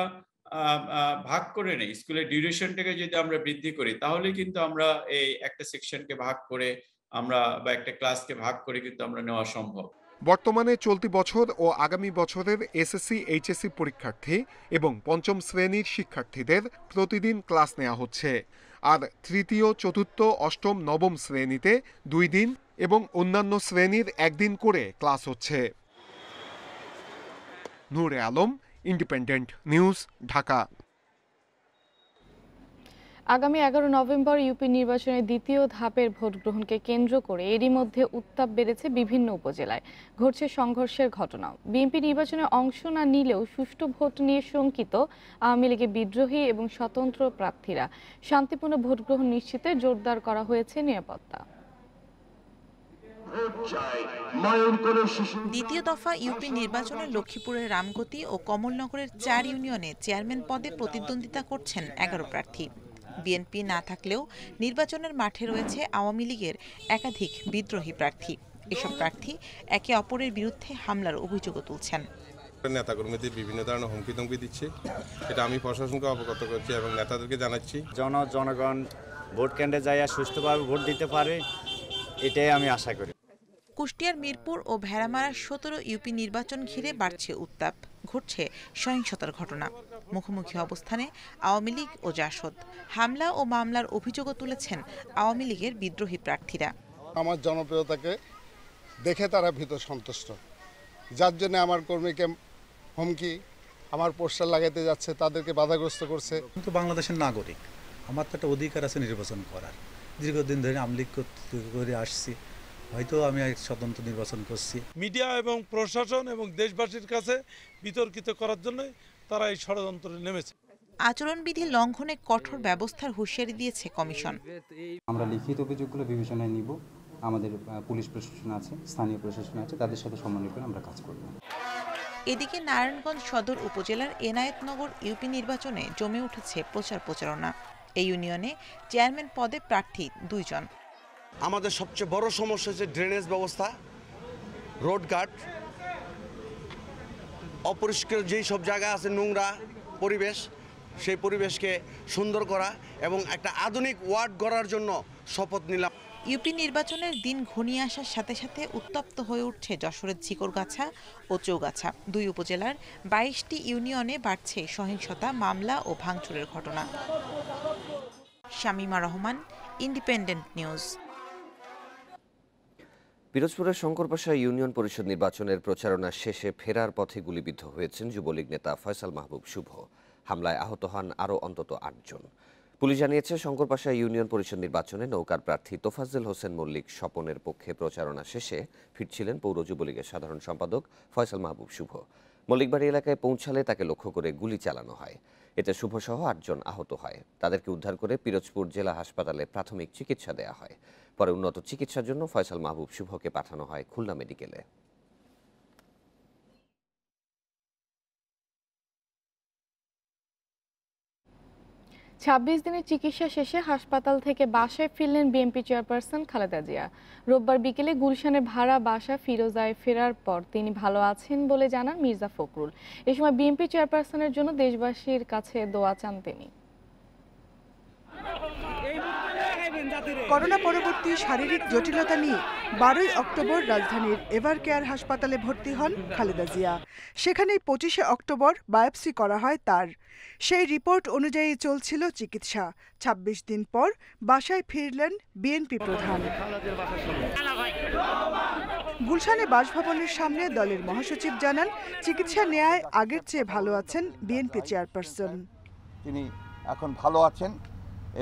ভাগ করে নেই, স্কুলের ডিউরেশনটাকে যদি আমরা বৃদ্ধি করি, তাহলে কিন্তু আমরা এই একটা সেকশনকে ভাগ করে আমরা বা একটা ক্লাসকে ভাগ করে কিন্তু আমরা নেওয়া সম্ভব। বর্তমানে চলতি বছর ও আগামী বছরের এসএসসি এইচএসসি পরীক্ষার্থী এবং পঞ্চম শ্রেণীর শিক্ষার্থীদের প্রতিদিন ক্লাস নেওয়া হচ্ছে। আর তৃতীয়, চতুর্থ, অষ্টম, নবম শ্রেণীতে 2 দিন এবং অন্যান্য শ্রেণীর 1 দিন করে ক্লাস হচ্ছে। নূরে আলম, ইন্ডিপেন্ডেন্ট নিউজ, ঢাকা। আগামী 11 নভেম্বর ইউপি নির্বাচনের দ্বিতীয় ধাপের ভোট গ্রহণকে কেন্দ্র করে এরই মধ্যে উত্তাপ বেড়েছে বিভিন্ন উপজেলায়। ঘটছে সংঘর্ষের ঘটনাও। বিএনপি নির্বাচনে অংশ না নিলেও সুষ্ঠু ভোট নিয়ে শঙ্কিত আওয়ামী লীগের বিদ্রোহী এবং স্বতন্ত্র প্রার্থীরা। শান্তিপূর্ণ ভোট গ্রহণ নিশ্চিতে জোরদার করা হয়েছে নিরাপত্তা। দ্বিতীয় দফা ইউপি নির্বাচনে লক্ষ্মীপুরের রামগতি ও কমলনগরের 4 ইউনিয়নে চেয়ারম্যান পদে প্রতিদ্বন্দ্বিতা করছেন 11 প্রার্থী। বিএনপি না থাকলেও নির্বাচনের মাঠে রয়েছে আওয়ামী লীগের একাধিক বিদ্রোহী প্রার্থী। এসব প্রার্থী একে অপরের বিরুদ্ধে হামলার অভিযোগও তুলছেন। নেতাকর্মীদের বিভিন্ন ধরনের হুমকি ধমকি দিচ্ছে, এটা আমি প্রশাসনকে অবগত করছি এবং নেতাদেরকে জানাচ্ছি। জনগণ ভোট কেন্দ্রে যাইয়া সুষ্ঠুভাবে ভোট দিতে পারে, এটাই আমি আশা করি। কুষ্টিয়ার মিরপুর ও ভেড়ামারার ১৭ ইউপি নির্বাচন ঘিরে বাড়ছে উত্তাপ, ঘটছে সহিংসতার ঘটনা। মুখোমুখি অবস্থানে আওয়ামী লীগ ও জাসদ। হামলা ও মামলার অভিযোগও তুলেছেন আওয়ামী লীগের বিদ্রোহী প্রার্থীরা। আমার জনপ্রিয়তাকে দেখে তারা ভীত সন্তুষ্ট, যার জন্য আমার কর্মীকে হুমকি, আমার পোস্টার লাগাইতে যাচ্ছে, তাদেরকে বাধাগ্রস্ত করছে। কিন্তু বাংলাদেশের নাগরিক, আমার তো একটা অধিকার আছে নির্বাচন করার। দীর্ঘদিন ধরে আওয়ামী লীগ করে আসছি, হয়তো আমি এক স্বতন্ত্র নির্বাচন করছি। মিডিয়া এবং প্রশাসন এবং দেশবাসীর কাছে বিতর্কিত করার জন্য তারা এই ষড়যন্ত্রে নেমেছে। আচরণবিধি লঙ্ঘনে কঠোর ব্যবস্থার হুঁশিয়ারি দিয়েছে কমিশন। আমরা লিখিত অভিযোগগুলো বিবেচনায় নিব। আমাদের পুলিশ প্রশাসন আছে, স্থানীয় প্রশাসন আছে, তাদের সাথে সমন্বয় করে আমরা কাজ করব। এদিকে নারায়ণগঞ্জ সদর উপজেলার এনায়েতনগর ইউপি নির্বাচনে জমে উঠেছে প্রচারণা। এই ইউনিয়নে চেয়ারম্যান পদে প্রার্থী 2 জন। আমাদের সবচেয়ে বড় সমস্যা হচ্ছে ড্রেনেজ ব্যবস্থা, রোডঘাট, অপরিষ্কার যেই সব জায়গা আছে, নোংরা পরিবেশ, সেই পরিবেশকে সুন্দর করা এবং একটা আধুনিক ওয়ার্ড গড়ার জন্য শপথ নিলাম। ইউপি নির্বাচনের দিন ঘনিয়ে আসার সাথে সাথে উত্তপ্ত হয়ে উঠছে যশোরের ঝিকরগাছা ও চৌগাছা। 2 উপজেলার 22টি ইউনিয়নে বাড়ছে সহিংসতা, মামলা ও ভাঙচুরের ঘটনা। Shamima Rahman, independent news. পিরোজপুরের শঙ্করপাশা ইউনিয়ন পরিষদ নির্বাচনের প্রচারণা শেষে ফেরার পথে গুলিবিদ্ধ হয়েছেন যুবলীগ নেতা ফয়সাল মাহবুব শুভ। হামলায় আহত হন আরও অন্তত 8 জন। পুলিশ জানিয়েছে, শঙ্করপাশা ইউনিয়ন পরিষদ নির্বাচনে নৌকার প্রার্থী তোফাজ্জল হোসেন মল্লিক স্বপনের পক্ষে প্রচারণা শেষে ফিরছিলেন পৌর যুবলীগের সাধারণ সম্পাদক ফয়সাল মাহবুব শুভ। মল্লিকবাড়ি এলাকায় পৌঁছালে তাকে লক্ষ্য করে গুলি চালানো হয়। এতে শুভসহ 8 জন আহত হয়। তাদেরকে উদ্ধার করে পিরোজপুর জেলা হাসপাতালে প্রাথমিক চিকিৎসা দেওয়া হয়। পরে উন্নত চিকিৎসার জন্য ফয়সাল মাহবুব শুভকে পাঠানো হয় খুলনা মেডিকেলে। ছাব্বিশ দিনের চিকিৎসা শেষে হাসপাতাল থেকে বাসায় ফিরলেন বিএনপি চেয়ারপারসন খালেদা জিয়া। রোববার বিকেলে গুলশানের ভাড়া বাসা ফিরোজায় ফেরার পর তিনি ভালো আছেন বলে জানান মির্জা ফখরুল। এ সময় বিএনপি চেয়ারপারসনের জন্য দেশবাসীর কাছে দোয়া চান তিনি। করোনা পরবর্তী শারীরিক জটিলতা নিয়ে 12 অক্টোবর রাজধানীর এভার কেয়ার হাসপাতালে ভর্তি হন খালেদা জিয়া। সেখানেই 25 অক্টোবর বায়োপসি করা হয় তার। সেই রিপোর্ট অনুযায়ী চলছিল চিকিৎসা। 26 দিন পর বাসায় ফিরলেন বিএনপি প্রধান। গুলশানে বাসভবনের সামনে দলের মহাসচিব জানান, চিকিৎসা নেয়ায় আগের চেয়ে ভালো আছেন বিএনপি চেয়ারপারসন। তিনি এখন ভালো আছেন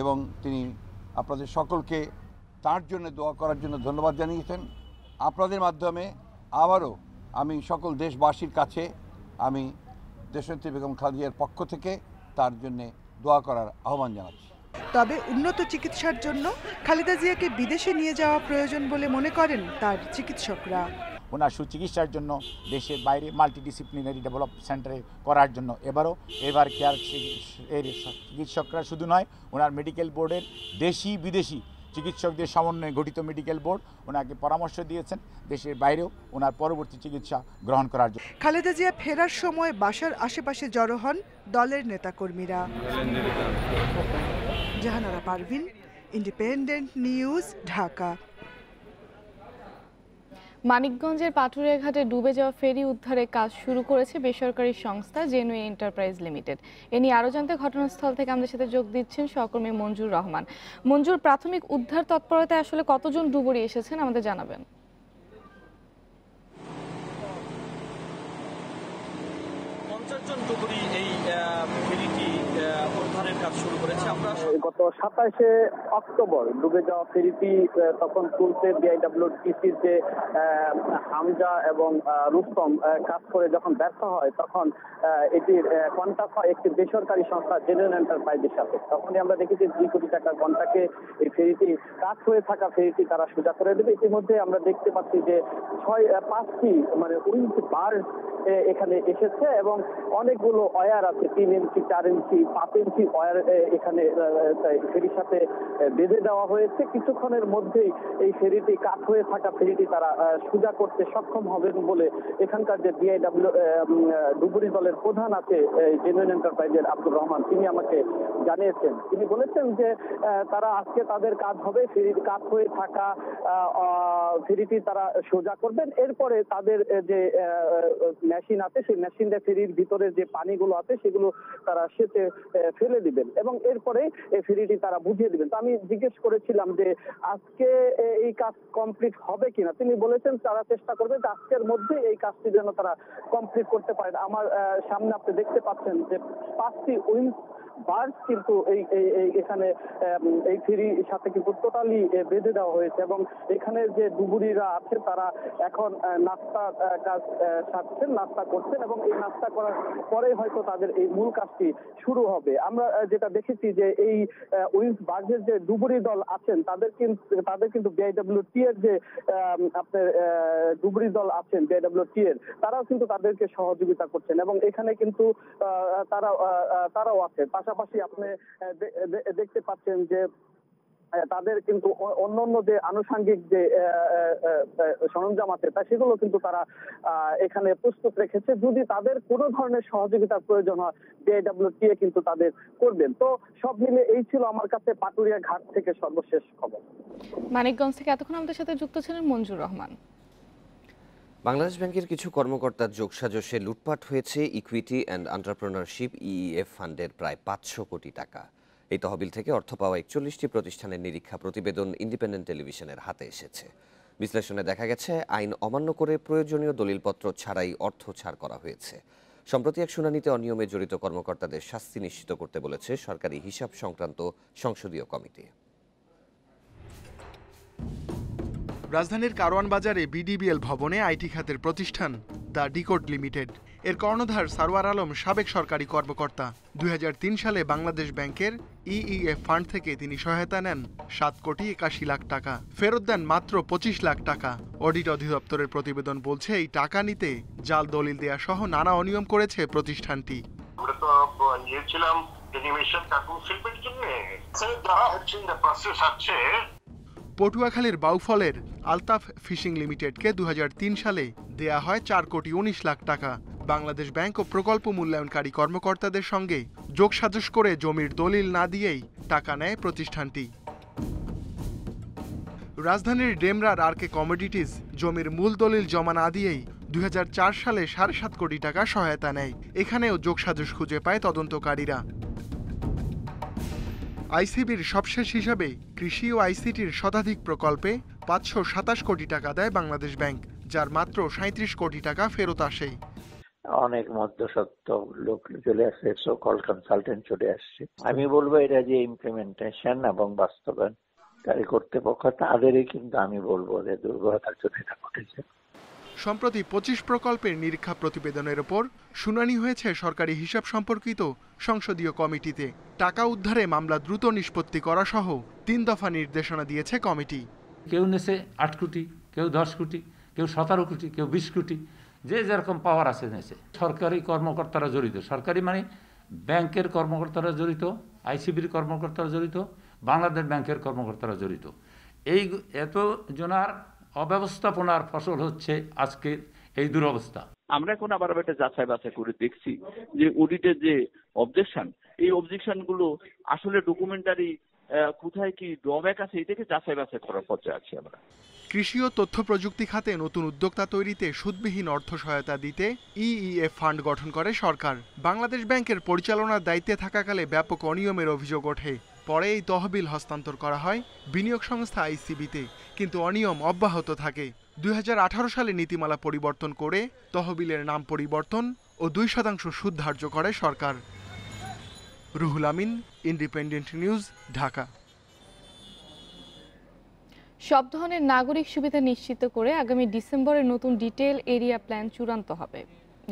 এবং তিনি আপনাদের সকলকে তার জন্য দোয়া করার জন্য ধন্যবাদ জানিয়েছেন। আপনাদের মাধ্যমে আবারও আমি সকল দেশবাসীর কাছে আমি দেশনেত্রী বেগম খালেদা জিয়ার পক্ষ থেকে তার জন্য দোয়া করার আহ্বান জানাচ্ছি। তবে উন্নত চিকিৎসার জন্য খালেদা জিয়াকে বিদেশে নিয়ে যাওয়া প্রয়োজন বলে মনে করেন তার চিকিৎসকরা। ওনার সুচিকিৎসার জন্য দেশের বাইরে মাল্টিডিসিপ্লিনারি ডেভেলপ সেন্টারে করার জন্য এবার কেয়ার এর চিকিৎসকরা শুধু নয়, ওনার মেডিকেল বোর্ডের দেশি বিদেশি চিকিৎসকদের সমন্বয়ে গঠিত মেডিকেল বোর্ড ওনাকে পরামর্শ দিয়েছেন দেশের বাইরেও ওনার পরবর্তী চিকিৎসা গ্রহণ করার জন্য। খালেদা জিয়া ফেরার সময় বাসার আশেপাশে জড়ো হন দলের নেতাকর্মীরা। Jahanara Parvin, independent news, Dhaka. মানিকগঞ্জের পাটুরিয়া ঘাটে ডুবে যাওয়া ফেরি উদ্ধারের কাজ শুরু করেছে বেসরকারি সংস্থা জেনুয়ে এন্টারপ্রাইজ লিমিটেড। এ নিয়ে আরও জানতে ঘটনাস্থল থেকে আমাদের সাথে যোগ দিচ্ছেন সহকর্মী মঞ্জুর রহমান। মঞ্জুর, প্রাথমিক উদ্ধার তৎপরতায় আসলে কতজন ডুবুরি এসেছেন আমাদের জানাবেন। 50 জন ডুবুরি এই ফেরিটি উদ্ধারের কাজ শুরু করেছে। আমরা গত 27 অক্টোবর ডুবে যাওয়া ফেরিটি তখন তুলতে বিআইডব্লিউটিসির যে হামজা এবং রুস্তম কাজ করে যখন ব্যর্থ হয়, তখন এটির কন্ট্রাক্ট হয় একটি বেসরকারি সংস্থা জেনুইন এন্টারপ্রাইজের সাথে। তখনই আমরা দেখি যে 2 কোটি টাকার কন্ট্রাক্টে এই ফেরিটি কাজ হয়ে থাকা ফেরিটি তারা সোজা করে দেবে। ইতিমধ্যে আমরা দেখতে পাচ্ছি যে 5টি মানে উইন্ড বার এখানে এসেছে এবং অনেকগুলো ওয়্যার আছে, 3 ইঞ্চি, 4 ইঞ্চি, 5 ইঞ্চি ওয়্যারের এখানে ফেরির সাথে বেঁধে দেওয়া হয়েছে। কিছুক্ষণের মধ্যেই এই ফেরিটি কাত হয়ে থাকা ফেরিটি তারা সোজা করতে সক্ষম হবেন বলে এখানকার যে বিআইডব্লিউ ডুবুরি দলের প্রধান আছে জেনুইন এন্টারপ্রাইজের আব্দুর রহমান, তিনি আমাকে জানিয়েছেন। তিনি বলেছেন যে তারা আজকে তাদের কাজ হবে ফেরির কাত হয়ে থাকা ফেরিটি তারা সোজা করবেন। এরপরে তাদের যে মেশিন আছে সেই মেশিন দিয়ে ফেরির ভিতরে যে পানিগুলো আছে সেগুলো তারা সেচে ফেলে দিবেন এবং এরপরে এই ফেরিটি তারা বুঝিয়ে দিবেন। তো আমি জিজ্ঞেস করেছিলাম যে আজকে এই কাজ কমপ্লিট হবে কিনা। তিনি বলেছেন তারা চেষ্টা করবে যে আজকের মধ্যে এই কাজটি যেন তারা কমপ্লিট করতে পারেন। আমার সামনে আপনি দেখতে পাচ্ছেন যে 5টি উইন্ড বার্ড কিন্তু এখানে এই ফেরির সাথে কিন্তু টোটালি বেঁধে দেওয়া হয়েছে এবং এখানে যে ডুবুরিরা আছে তারা এখন নাস্তার কাজ সারছেন, নাস্তা করছেন এবং এই নাস্তা করার পরে হয়তো তাদের এই মূল কাজটি শুরু হবে। আমরা যেটা দেখেছি যে এই উইন্ড বার্ডের যে ডুবুরি দল আছেন তাদের কিন্তু বিআইডব্লিউটি এর যে আপনার ডুবুরি দল আছেন বিআইডব্লিউটি এর, তারাও কিন্তু তাদেরকে সহযোগিতা করছেন এবং এখানে কিন্তু তারাও আছে। পাশাপাশি আপনি দেখতে পাচ্ছেন যে তাদের কিন্তু অন্যান্য যে আনুষঙ্গিক যে সরঞ্জাম আছে তা সেগুলো কিন্তু তারা এখানে প্রস্তুত রেখেছে। যদি তাদের কোনো ধরনের সহযোগিতার প্রয়োজন হয় বিআইডব্লিউটি কিন্তু তাদের করবেন। তো সব মিলে এই ছিল আমার কাছে পাটুরিয়া ঘাট থেকে সর্বশেষ খবর। মানিকগঞ্জ থেকে এতক্ষণ আমাদের সাথে যুক্ত ছিলেন মঞ্জুর রহমান। বাংলাদেশ ব্যাংকের কিছু কর্মকর্তার যোগসাজশে লুটপাট হয়েছে ইকুইটি অ্যান্ড এন্টারপ্রেনারশিপ ইইএফ ফান্ডের প্রায় 500 কোটি টাকা। এই তহবিল থেকে অর্থ পাওয়া 41টি প্রতিষ্ঠানের নিরীক্ষা প্রতিবেদন ইন্ডিপেন্ডেন্ট টেলিভিশনের হাতে এসেছে। বিশ্লেষণে দেখা গেছে আইন অমান্য করে প্রয়োজনীয় দলিলপত্র ছাড়াই অর্থ ছাড় করা হয়েছে। সম্প্রতি এক শুনানিতে অনিয়মে জড়িত কর্মকর্তাদের শাস্তি নিশ্চিত করতে বলেছে সরকারি হিসাব সংক্রান্ত সংসদীয় কমিটি। রাজধানীর কারওয়ান বাজারে বিডিবিএল ভবনে আইটি খাতের প্রতিষ্ঠান দ্য ডিকোড লিমিটেড এর কর্ণধার সারওয়ার আলম সাবেক সরকারি কর্মকর্তা। 2003 সালে বাংলাদেশ ব্যাংকের ইইএফ ফান্ড থেকে তিনি সহায়তা নেন 7,81,00,000 টাকা, ফেরত দেন মাত্র 25 লাখ টাকা। অডিট অধিদপ্তরের প্রতিবেদন বলছে এই টাকা নিতে জাল দলিল দেয়া সহ নানা অনিয়ম করেছে প্রতিষ্ঠানটি। আমরা তো নিয়েছিলাম অ্যানিমেশন কার্টুন ফিল্মের জন্য যারা হচ্ছে প্রসেস আছে। পটুয়াখালীর বাউফলের আলতাফ ফিশিং লিমিটেডকে 2003 সালে দেয়া হয় 4,19,00,000 টাকা। বাংলাদেশ ব্যাংক ও প্রকল্প মূল্যায়নকারী কর্মকর্তাদের সঙ্গে যোগসাজশ করে জমির দলিল না দিয়েই টাকা নেয় প্রতিষ্ঠানটি। রাজধানীর ডেমরার আরকে কমোডিটিজ জমির মূল দলিল জমা না দিয়েই 2004 সালে 7.5 কোটি টাকা সহায়তা নেয়। এখানেও যোগসাজশ খুঁজে পায় তদন্তকারীরা। আইসিবির সবশেষ হিসাবে কৃষি ও আইসিটির শতাধিক প্রকল্পে 527 কোটি টাকা দেয় বাংলাদেশ ব্যাংক, যার মাত্র 37 কোটি টাকা ফেরত আসে। অনেক মধ্যস্বত্ব লোক চলে আসছে, সো কল কনসালটেন্ট চলে আসছে। আমি বলবো এটা যে ইমপ্লিমেন্টেশন এবং বাস্তবায়নকারী কর্তৃপক্ষ তাদেরই কিন্তু আমি বলবো যে দুর্বলতার জন্য এটা ঘটেছে। সম্প্রতি 25 প্রকল্পের নিরীক্ষা প্রতিবেদনের ওপর শুনানি হয়েছে সরকারি হিসাব সম্পর্কিত সংসদীয় কমিটিতে। টাকা উদ্ধারে মামলা দ্রুত নিষ্পত্তি করা সহ 3 দফা নির্দেশনা দিয়েছে কমিটি। কেউ নেছে 8 কোটি, কেউ 10 কোটি, কেউ 17 কোটি, কেউ 20 কোটি, যে যেরকম পাওয়ার আছে নেছে। সরকারি কর্মকর্তারা জড়িত, সরকারি মানে ব্যাংকের কর্মকর্তারা জড়িত, আইসিবির কর্মকর্তারা জড়িত, বাংলাদেশ ব্যাংকের কর্মকর্তারা জড়িত। এই এত জনার অব্যবস্থাপনার ফসল হচ্ছে আজকে এই দুরবস্থা। আমরা এখন আবার একটা যাচাই বাছাই করে দেখছি যে অডিটের যে অবজেকশন, এই অবজেকশন গুলো আসলে ডকুমেন্টারি কোথায় কি ড্রব্যাক আছে এটাকে যাচাই বাছাই করার পর্যায়ে আছি আমরা। কৃষি ও তথ্য প্রযুক্তি খাতে নতুন উদ্যোক্তা তৈরিতে সুদবিহীন অর্থ সহায়তা দিতে ইইএফ ফান্ড গঠন করে সরকার। বাংলাদেশ ব্যাংকের পরিচালনার দায়িত্বে থাকাকালে ব্যাপক অনিয়মের অভিযোগ ওঠে। পরে এই তহবিল হস্তান্তর করা হয় বিনিয়োগ সংস্থা আইসিবিতে, কিন্তু অনিয়ম অব্যাহত থাকে। 2018 সালে নীতিমালা পরিবর্তন করে তহবিলের নাম পরিবর্তন ও 2% সুদ ধার্য করে সরকার। Ruhul Amin, independent news, Dhaka. সব ধরনের নাগরিক সুবিধা নিশ্চিত করে আগামী ডিসেম্বরে নতুন ডিটেইল এরিয়া প্ল্যান চূড়ান্ত হবে,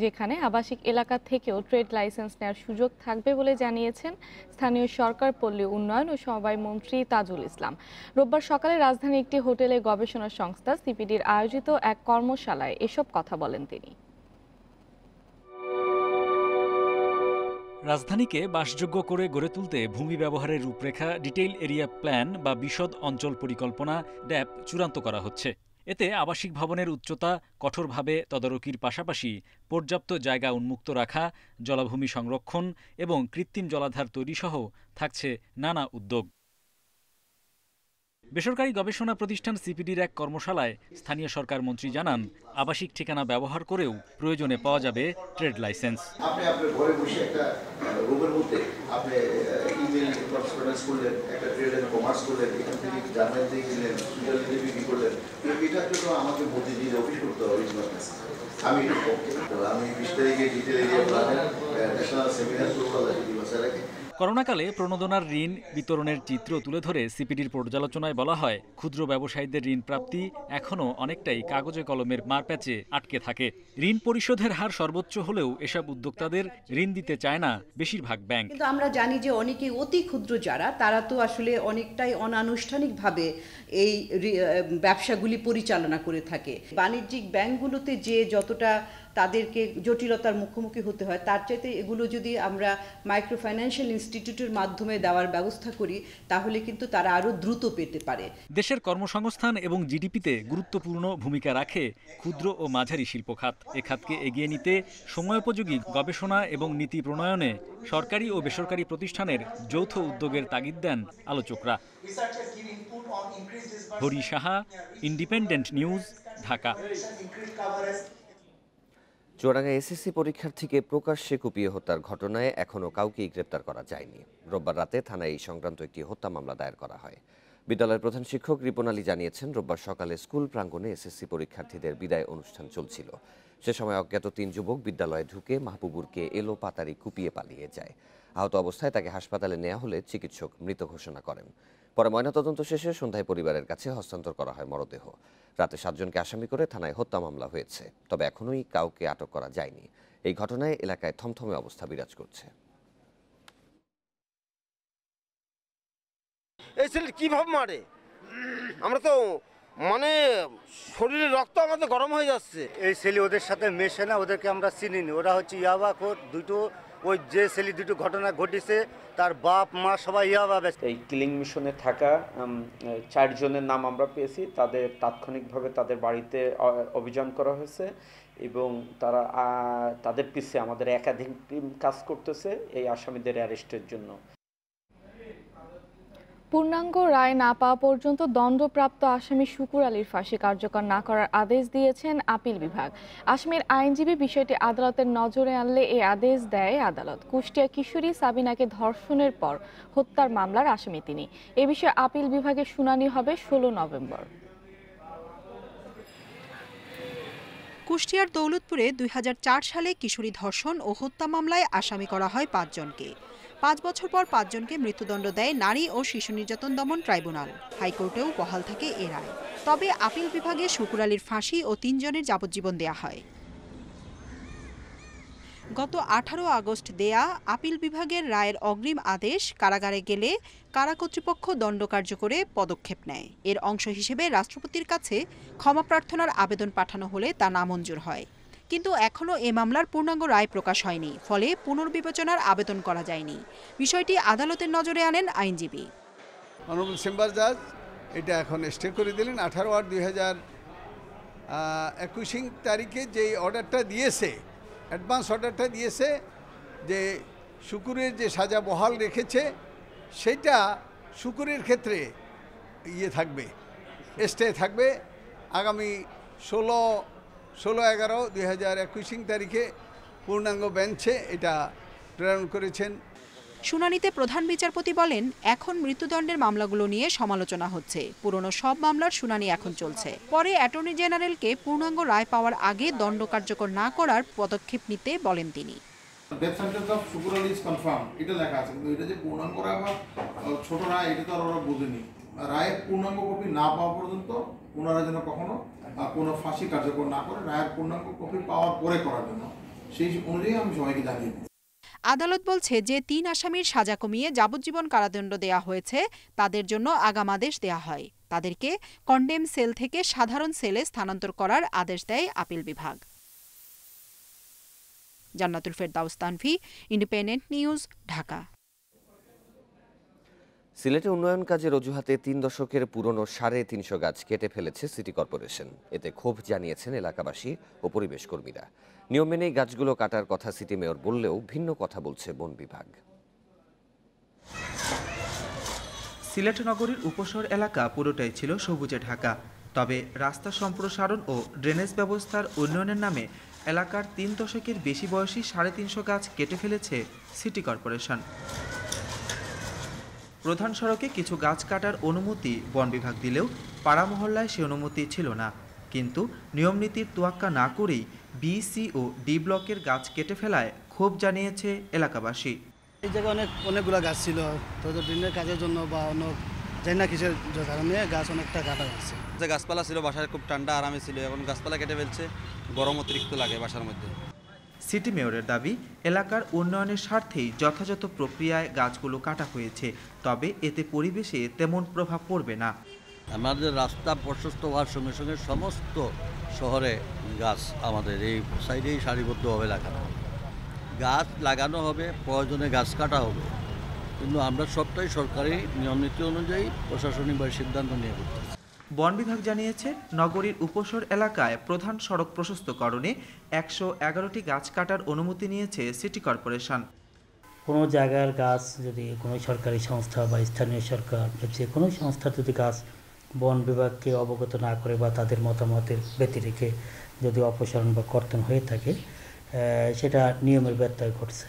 যেখানে আবাসিক এলাকা থেকেও ট্রেড লাইসেন্স নেওয়ার সুযোগ থাকবে বলে জানিয়েছেন স্থানীয় সরকার, পল্লী উন্নয়ন ও সমবায় মন্ত্রী তাজুল ইসলাম। রোববার সকালে রাজধানীর একটি হোটেলে গবেষণা সংস্থা সিপিডির আয়োজিত এক কর্মশালায় এসব কথা বলেন তিনি। রাজধানীকে বাসযোগ্য করে গড়ে তুলতে ভূমি ব্যবহারের রূপরেখা ডিটেইল এরিয়া প্ল্যান বা বিশদ অঞ্চল পরিকল্পনা ড্যাপ চূড়ান্ত করা হচ্ছে। এতে আবাসিক ভবনের উচ্চতা কঠোরভাবে তদারকির পাশাপাশি পর্যাপ্ত জায়গা উন্মুক্ত রাখা, জলাভূমি সংরক্ষণ এবং কৃত্রিম জলাধার তৈরিসহ থাকছে নানা উদ্যোগ। বেসরকারি গবেষণা প্রতিষ্ঠান সিপিডির এক কর্মশালায় স্থানীয় সরকার মন্ত্রী জানান, আবাসিক ঠিকানা ব্যবহার করেও প্রয়োজনে পাওয়া যাবে ট্রেড লাইসেন্স। আপনি আপনার ঘরে বসে একটা রুমের মধ্যে আপনি ইমেল করেসপন্ডেন্স করলেন, একটা ট্রেড এন্ড কমার্স করলেন, এখান থেকে জার্নাল দিয়ে গেলেন, সুইজারল্যান্ডে বিক্রি করলেন। এটার জন্য আমাকে মতিঝিল অফিস করতে হবে। আমি 20 তারিখে ডিটেইল এরিয়া প্ল্যানের ন্যাশনাল সেমিনার শুরু করলাম দিবসের আগে। করোনাকালে প্রণোদনার ঋণ বিতরণের চিত্র তুলে ধরে সিপিডির পর্যালোচনায় বলা হয়, ক্ষুদ্র ব্যবসায়ীদের ঋণ প্রাপ্তি এখনও অনেকটাই কাগজে কলমের মারপ্যাচে আটকে থাকে। ঋণ পরিশোধের হার সর্বোচ্চ হলেও এসব উদ্যোক্তাদের ঋণ দিতে চায় না বেশিরভাগ ব্যাংক। কিন্তু আমরা জানি যে অনেকেই অতি ক্ষুদ্র যারা, তারা তো আসলে অনেকটাই অনানুষ্ঠানিকভাবে এই ব্যবসাগুলি পরিচালনা করে থাকে। বাণিজ্যিক ব্যাংকগুলোতে যে যতটা তাদেরকে জটিলতার মুখোমুখি হতে হয়, তার চাইতে এগুলো যদি আমরা মাইক্রো ফাইন্যান্সিয়াল ইনস্টিটিউটের মাধ্যমে দেওয়ার ব্যবস্থা করি, তাহলে কিন্তু তারা আরও দ্রুত পেতে পারে। দেশের কর্মসংস্থান এবং জিডিপিতে গুরুত্বপূর্ণ ভূমিকা রাখে ক্ষুদ্র ও মাঝারি শিল্প খাত। এ খাতকে এগিয়ে নিতে সময়োপযোগী গবেষণা এবং নীতি প্রণয়নে সরকারি ও বেসরকারি প্রতিষ্ঠানের যৌথ উদ্যোগের তাগিদ দেন আলোচকরা। Hari Saha, independent news, Dhaka. Chuadanga SSC পরীক্ষার্থীকে প্রকাশ্যে কুপিয়ে হত্যার ঘটনায় এখনও কাউকেই গ্রেপ্তার করা যায়নি। রোববার রাতে থানায় এই সংক্রান্ত একটি হত্যা মামলা দায়ের করা হয়। বিদ্যালয়ের প্রধান শিক্ষক রিপন আলী জানিয়েছেন, রোববার সকালে স্কুল প্রাঙ্গণে এসএসসি পরীক্ষার্থীদের বিদায় অনুষ্ঠান চলছিল। সে সময় অজ্ঞাত 3 যুবক বিদ্যালয়ে ঢুকে মাহবুবুরকে এলো পাতারি কুপিয়ে পালিয়ে যায়। আহত অবস্থায় তাকে হাসপাতালে নেওয়া হলে চিকিৎসক মৃত ঘোষণা করেন। পরে ময়নাতদন্ত শেষে সন্ধ্যায় পরিবারের কাছে হস্তান্তর করা হয় মরদেহ। রাতে 7 জনকে আসামি করে থানায় হত্যা মামলা হয়েছে, তবে এখনোই কাউকে আটক করা যায়নি। এই ঘটনায় এলাকায় থমথমে অবস্থা বিরাজ করছে। এই ছেলে কিভাবে মারে, আমরা তো মানে শরীরে রক্ত আমাদের গরম হয়ে যাচ্ছে। এই ছেলে ওদের সাথে মেশে না, ওদেরকে আমরা চিনিনি। ওরা হচ্ছে ইয়াবাখোর দুটো। ওই যে ছেলে দুটো ঘটনা ঘটেছে তার বাপ মা সবাই ইয়াবা। এই কিলিং মিশনে থাকা 4 জনের নাম আমরা পেয়েছি। তাদের তাৎক্ষণিকভাবে তাদের বাড়িতে অভিযান করা হয়েছে এবং তাদের পিছিয়ে আমাদের একাধিক টিম কাজ করতেছে এই আসামিদের অ্যারেস্টের জন্য। পূর্ণাঙ্গ রায় না পাওয়া পর্যন্ত দণ্ডপ্রাপ্ত আসামি শুকুর আলীর ফাঁসি কার্যকর না করার আদেশ দিয়েছেন আপিল বিভাগ। আসামির আইনজীবী বিষয়টি আদালতের নজরে আনলে এই আদেশ দেয় আদালত। কুষ্টিয়া কিশোরী সাবিনাকে ধর্ষণের পর হত্যার মামলার আসামি তিনি। এ বিষয়ে আপিল বিভাগের শুনানি হবে 16 নভেম্বর। কুষ্টিয়ার দৌলতপুরে 2004 সালে কিশোরী ধর্ষণ ও হত্যা মামলায় আসামি করা হয় 5 জনকে। 5 বছর পর 5 জনকে মৃত্যুদণ্ড দেয় নারী ও শিশু নির্যাতন দমন ট্রাইব্যুনাল। হাইকোর্টেও বহাল থাকে এ রায়। তবে আপিল বিভাগে শুকুর আলীর ফাঁসি ও 3 জনের যাবজ্জীবন দেয়া হয়। গত 18 আগস্ট দেয়া আপিল বিভাগের রায়ের অগ্রিম আদেশ কারাগারে গেলে কারা কর্তৃপক্ষ দণ্ড কার্যকরে পদক্ষেপ নেয়। এর অংশ হিসেবে রাষ্ট্রপতির কাছে ক্ষমা প্রার্থনার আবেদন পাঠানো হলে তা নামঞ্জুর হয়। কিন্তু এখনও এ মামলার পূর্ণাঙ্গ রায় প্রকাশ হয়নি, ফলে পুনর্বিবেচনার আবেদন করা যায়নি। বিষয়টি আদালতের নজরে আনেন আইনজীবী। অনারেবল চেম্বার জাজ এটা এখন স্টে করে দিলেন। 18/8/2021 তারিখে যে অর্ডারটা দিয়েছে, অ্যাডভান্স অর্ডারটা দিয়েছে যে শুকুরের যে সাজা বহাল রেখেছে সেটা শুকুরের ক্ষেত্রে থাকবে, স্টে থাকবে। আগামী 16/11/2021 তারিখে পূর্ণাঙ্গ বেঞ্চে এটা প্রেরণ করেছেন। শুনানিতে প্রধান বিচারপতি বলেন, এখন মৃত্যুদণ্ডের মামলাগুলো নিয়ে সমালোচনা হচ্ছে। পুরনো সব মামলার শুনানি এখন চলছে। পরে অ্যাটর্নি জেনারেলকে পূর্ণাঙ্গ রায় পাওয়ার আগে দণ্ড কার্যকর না করার পদক্ষেপ নিতে বলেন তিনি। Death sentence of Shukur Ali is confirm, এটা লেখা আছে, কিন্তু এটা যে পূর্ণাঙ্গ রায় বা ছোট রায় এটা তো আর ওরা বোঝেনি। রায়ের পূর্ণাঙ্গ কপি না পাওয়া পর্যন্ত ওনারা যেন কখনো কোনো ফাঁসি কার্যকর না করে, রায়ের পূর্ণাঙ্গ কপি পাওয়ার পরে করার জন্য সেই অনুযায়ী আমি সবাইকে জানিয়ে দিই। আদালত বলছে যে 3 আসামির সাজা কমিয়ে যাবজ্জীবন কারাদণ্ড দেয়া হয়েছে তাদের জন্য আগাম আদেশ দেয়া হয়। তাদেরকে কন্ডেম সেল থেকে সাধারণ সেলে স্থানান্তর করার আদেশ দেয় আপিল বিভাগ। জান্নাতুল ফেরদাউস তানভি, ইন্ডিপেন্ডেন্ট নিউজ, ঢাকা। সিলেটে উন্নয়ন কাজের অজুহাতে 3 দশকের পুরনো 350 গাছ কেটে ফেলেছে সিটি কর্পোরেশন। এতে ক্ষোভ জানিয়েছেন এলাকাবাসী ও পরিবেশ কর্মীরা। নিয়ম মেনেই গাছগুলো কাটার কথা সিটি মেয়র বললেও ভিন্ন কথা বলছে বন বিভাগ। সিলেট নগরীর উপশহর এলাকা পুরোটাই ছিল সবুজে ঢাকা। তবে রাস্তা সম্প্রসারণ ও ড্রেনেজ ব্যবস্থার উন্নয়নের নামে এলাকার 3 দশকের বেশি বয়সী 350 গাছ কেটে ফেলেছে সিটি কর্পোরেশন। প্রধান সড়কে কিছু গাছ কাটার অনুমতি বন বিভাগ দিলেও পাড়া মহল্লায় সে অনুমতি ছিল না। কিন্তু নিয়মনীতির তোয়াক্কা না করেই বি, সি ও ডি ব্লকের গাছ কেটে ফেলায় ক্ষোভ জানিয়েছে এলাকাবাসী। এই জায়গায় অনেকগুলো গাছ ছিল, তো ড্রেনের কাজের জন্য বা অন্য জানি না কিসের কারণে গাছ অনেকটা কাটা হচ্ছে। যে গাছপালা ছিল বাসায় খুব ঠান্ডা আরামে ছিল, এখন গাছপালা কেটে ফেলছে, গরম অতিরিক্ত লাগে বাসার মধ্যে। সিটি মেয়রের দাবি, এলাকার উন্নয়নের স্বার্থেই যথাযথ প্রক্রিয়ায় গাছগুলো কাটা হয়েছে, তবে এতে পরিবেশে তেমন প্রভাব পড়বে না। আমাদের রাস্তা প্রশস্ত হওয়ার সঙ্গে সঙ্গে সমস্ত শহরে গাছ আমাদের এই সাইডেই সারিবদ্ধভাবে লাগানো হবে। গাছ লাগানো হবে, প্রয়োজনে গাছ কাটা হবে, কিন্তু আমরা সবটাই সরকারি নিয়মনীতি অনুযায়ী প্রশাসনিকভাবে সিদ্ধান্ত নিয়ে করতেছি। বন বিভাগ জানিয়েছে, নগরীর উপশহর এলাকায় প্রধান সড়ক প্রশস্তকরণে 111টি গাছ কাটার অনুমতি নিয়েছে সিটি কর্পোরেশন। কোনো জায়গার গাছ যদি কোনো সরকারি সংস্থা বা স্থানীয় সরকার যে কোনো সংস্থা যদি গাছ বন বিভাগকে অবগত না করে বা তাদের মতামতের ব্যতি রেখে যদি অপসারণ বা কর্তন হয়ে থাকে, সেটা নিয়মের ব্যত্যয় ঘটছে।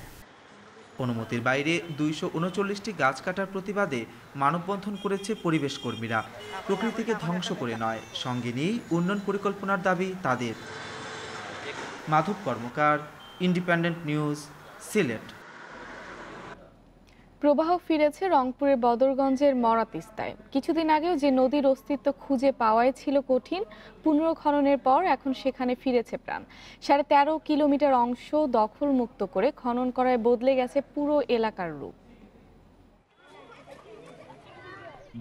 অনুমতির বাইরে 239টি গাছ কাটার প্রতিবাদে মানববন্ধন করেছে পরিবেশ কর্মীরা। প্রকৃতিকে ধ্বংস করে নয়, সঙ্গে নিয়েই উন্নয়ন পরিকল্পনার দাবি তাদের। মাধব কর্মকার, ইন্ডিপেন্ডেন্ট নিউজ, সিলেট। প্রবাহ ফিরেছে রংপুরের বদরগঞ্জের মরাতিস্তায়। কিছুদিন আগেও যে নদীর অস্তিত্ব খুঁজে পাওয়াই ছিল কঠিন, পুনর্খননের পর এখন সেখানে ফিরেছে প্রাণ। 13.5 কিলোমিটার অংশ দখলমুক্ত করে খনন করায় বদলে গেছে পুরো এলাকার রূপ।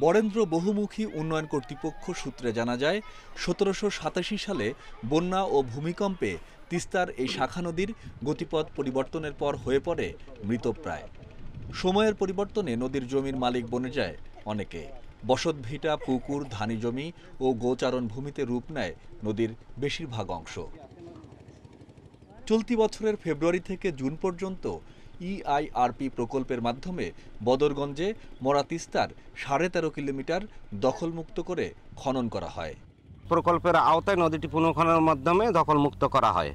বরেন্দ্র বহুমুখী উন্নয়ন কর্তৃপক্ষ সূত্রে জানা যায়, 1787 সালে বন্যা ও ভূমিকম্পে তিস্তার এই শাখা নদীর গতিপথ পরিবর্তনের পর হয়ে পড়ে মৃতপ্রায়। সময়ের পরিবর্তনে নদীর জমির মালিক বনে যায় অনেকে। বসতভিটা, পুকুর, ধানি জমি ও গোচারণ ভূমিতে রূপ নেয় নদীর বেশিরভাগ অংশ। চলতি বছরের ফেব্রুয়ারি থেকে জুন পর্যন্ত ইআইআরপি প্রকল্পের মাধ্যমে বদরগঞ্জে মরা তিস্তার 13.5 কিলোমিটার দখলমুক্ত করে খনন করা হয়। প্রকল্পের আওতায় নদীটি পুনঃখননের মাধ্যমে দখলমুক্ত করা হয়।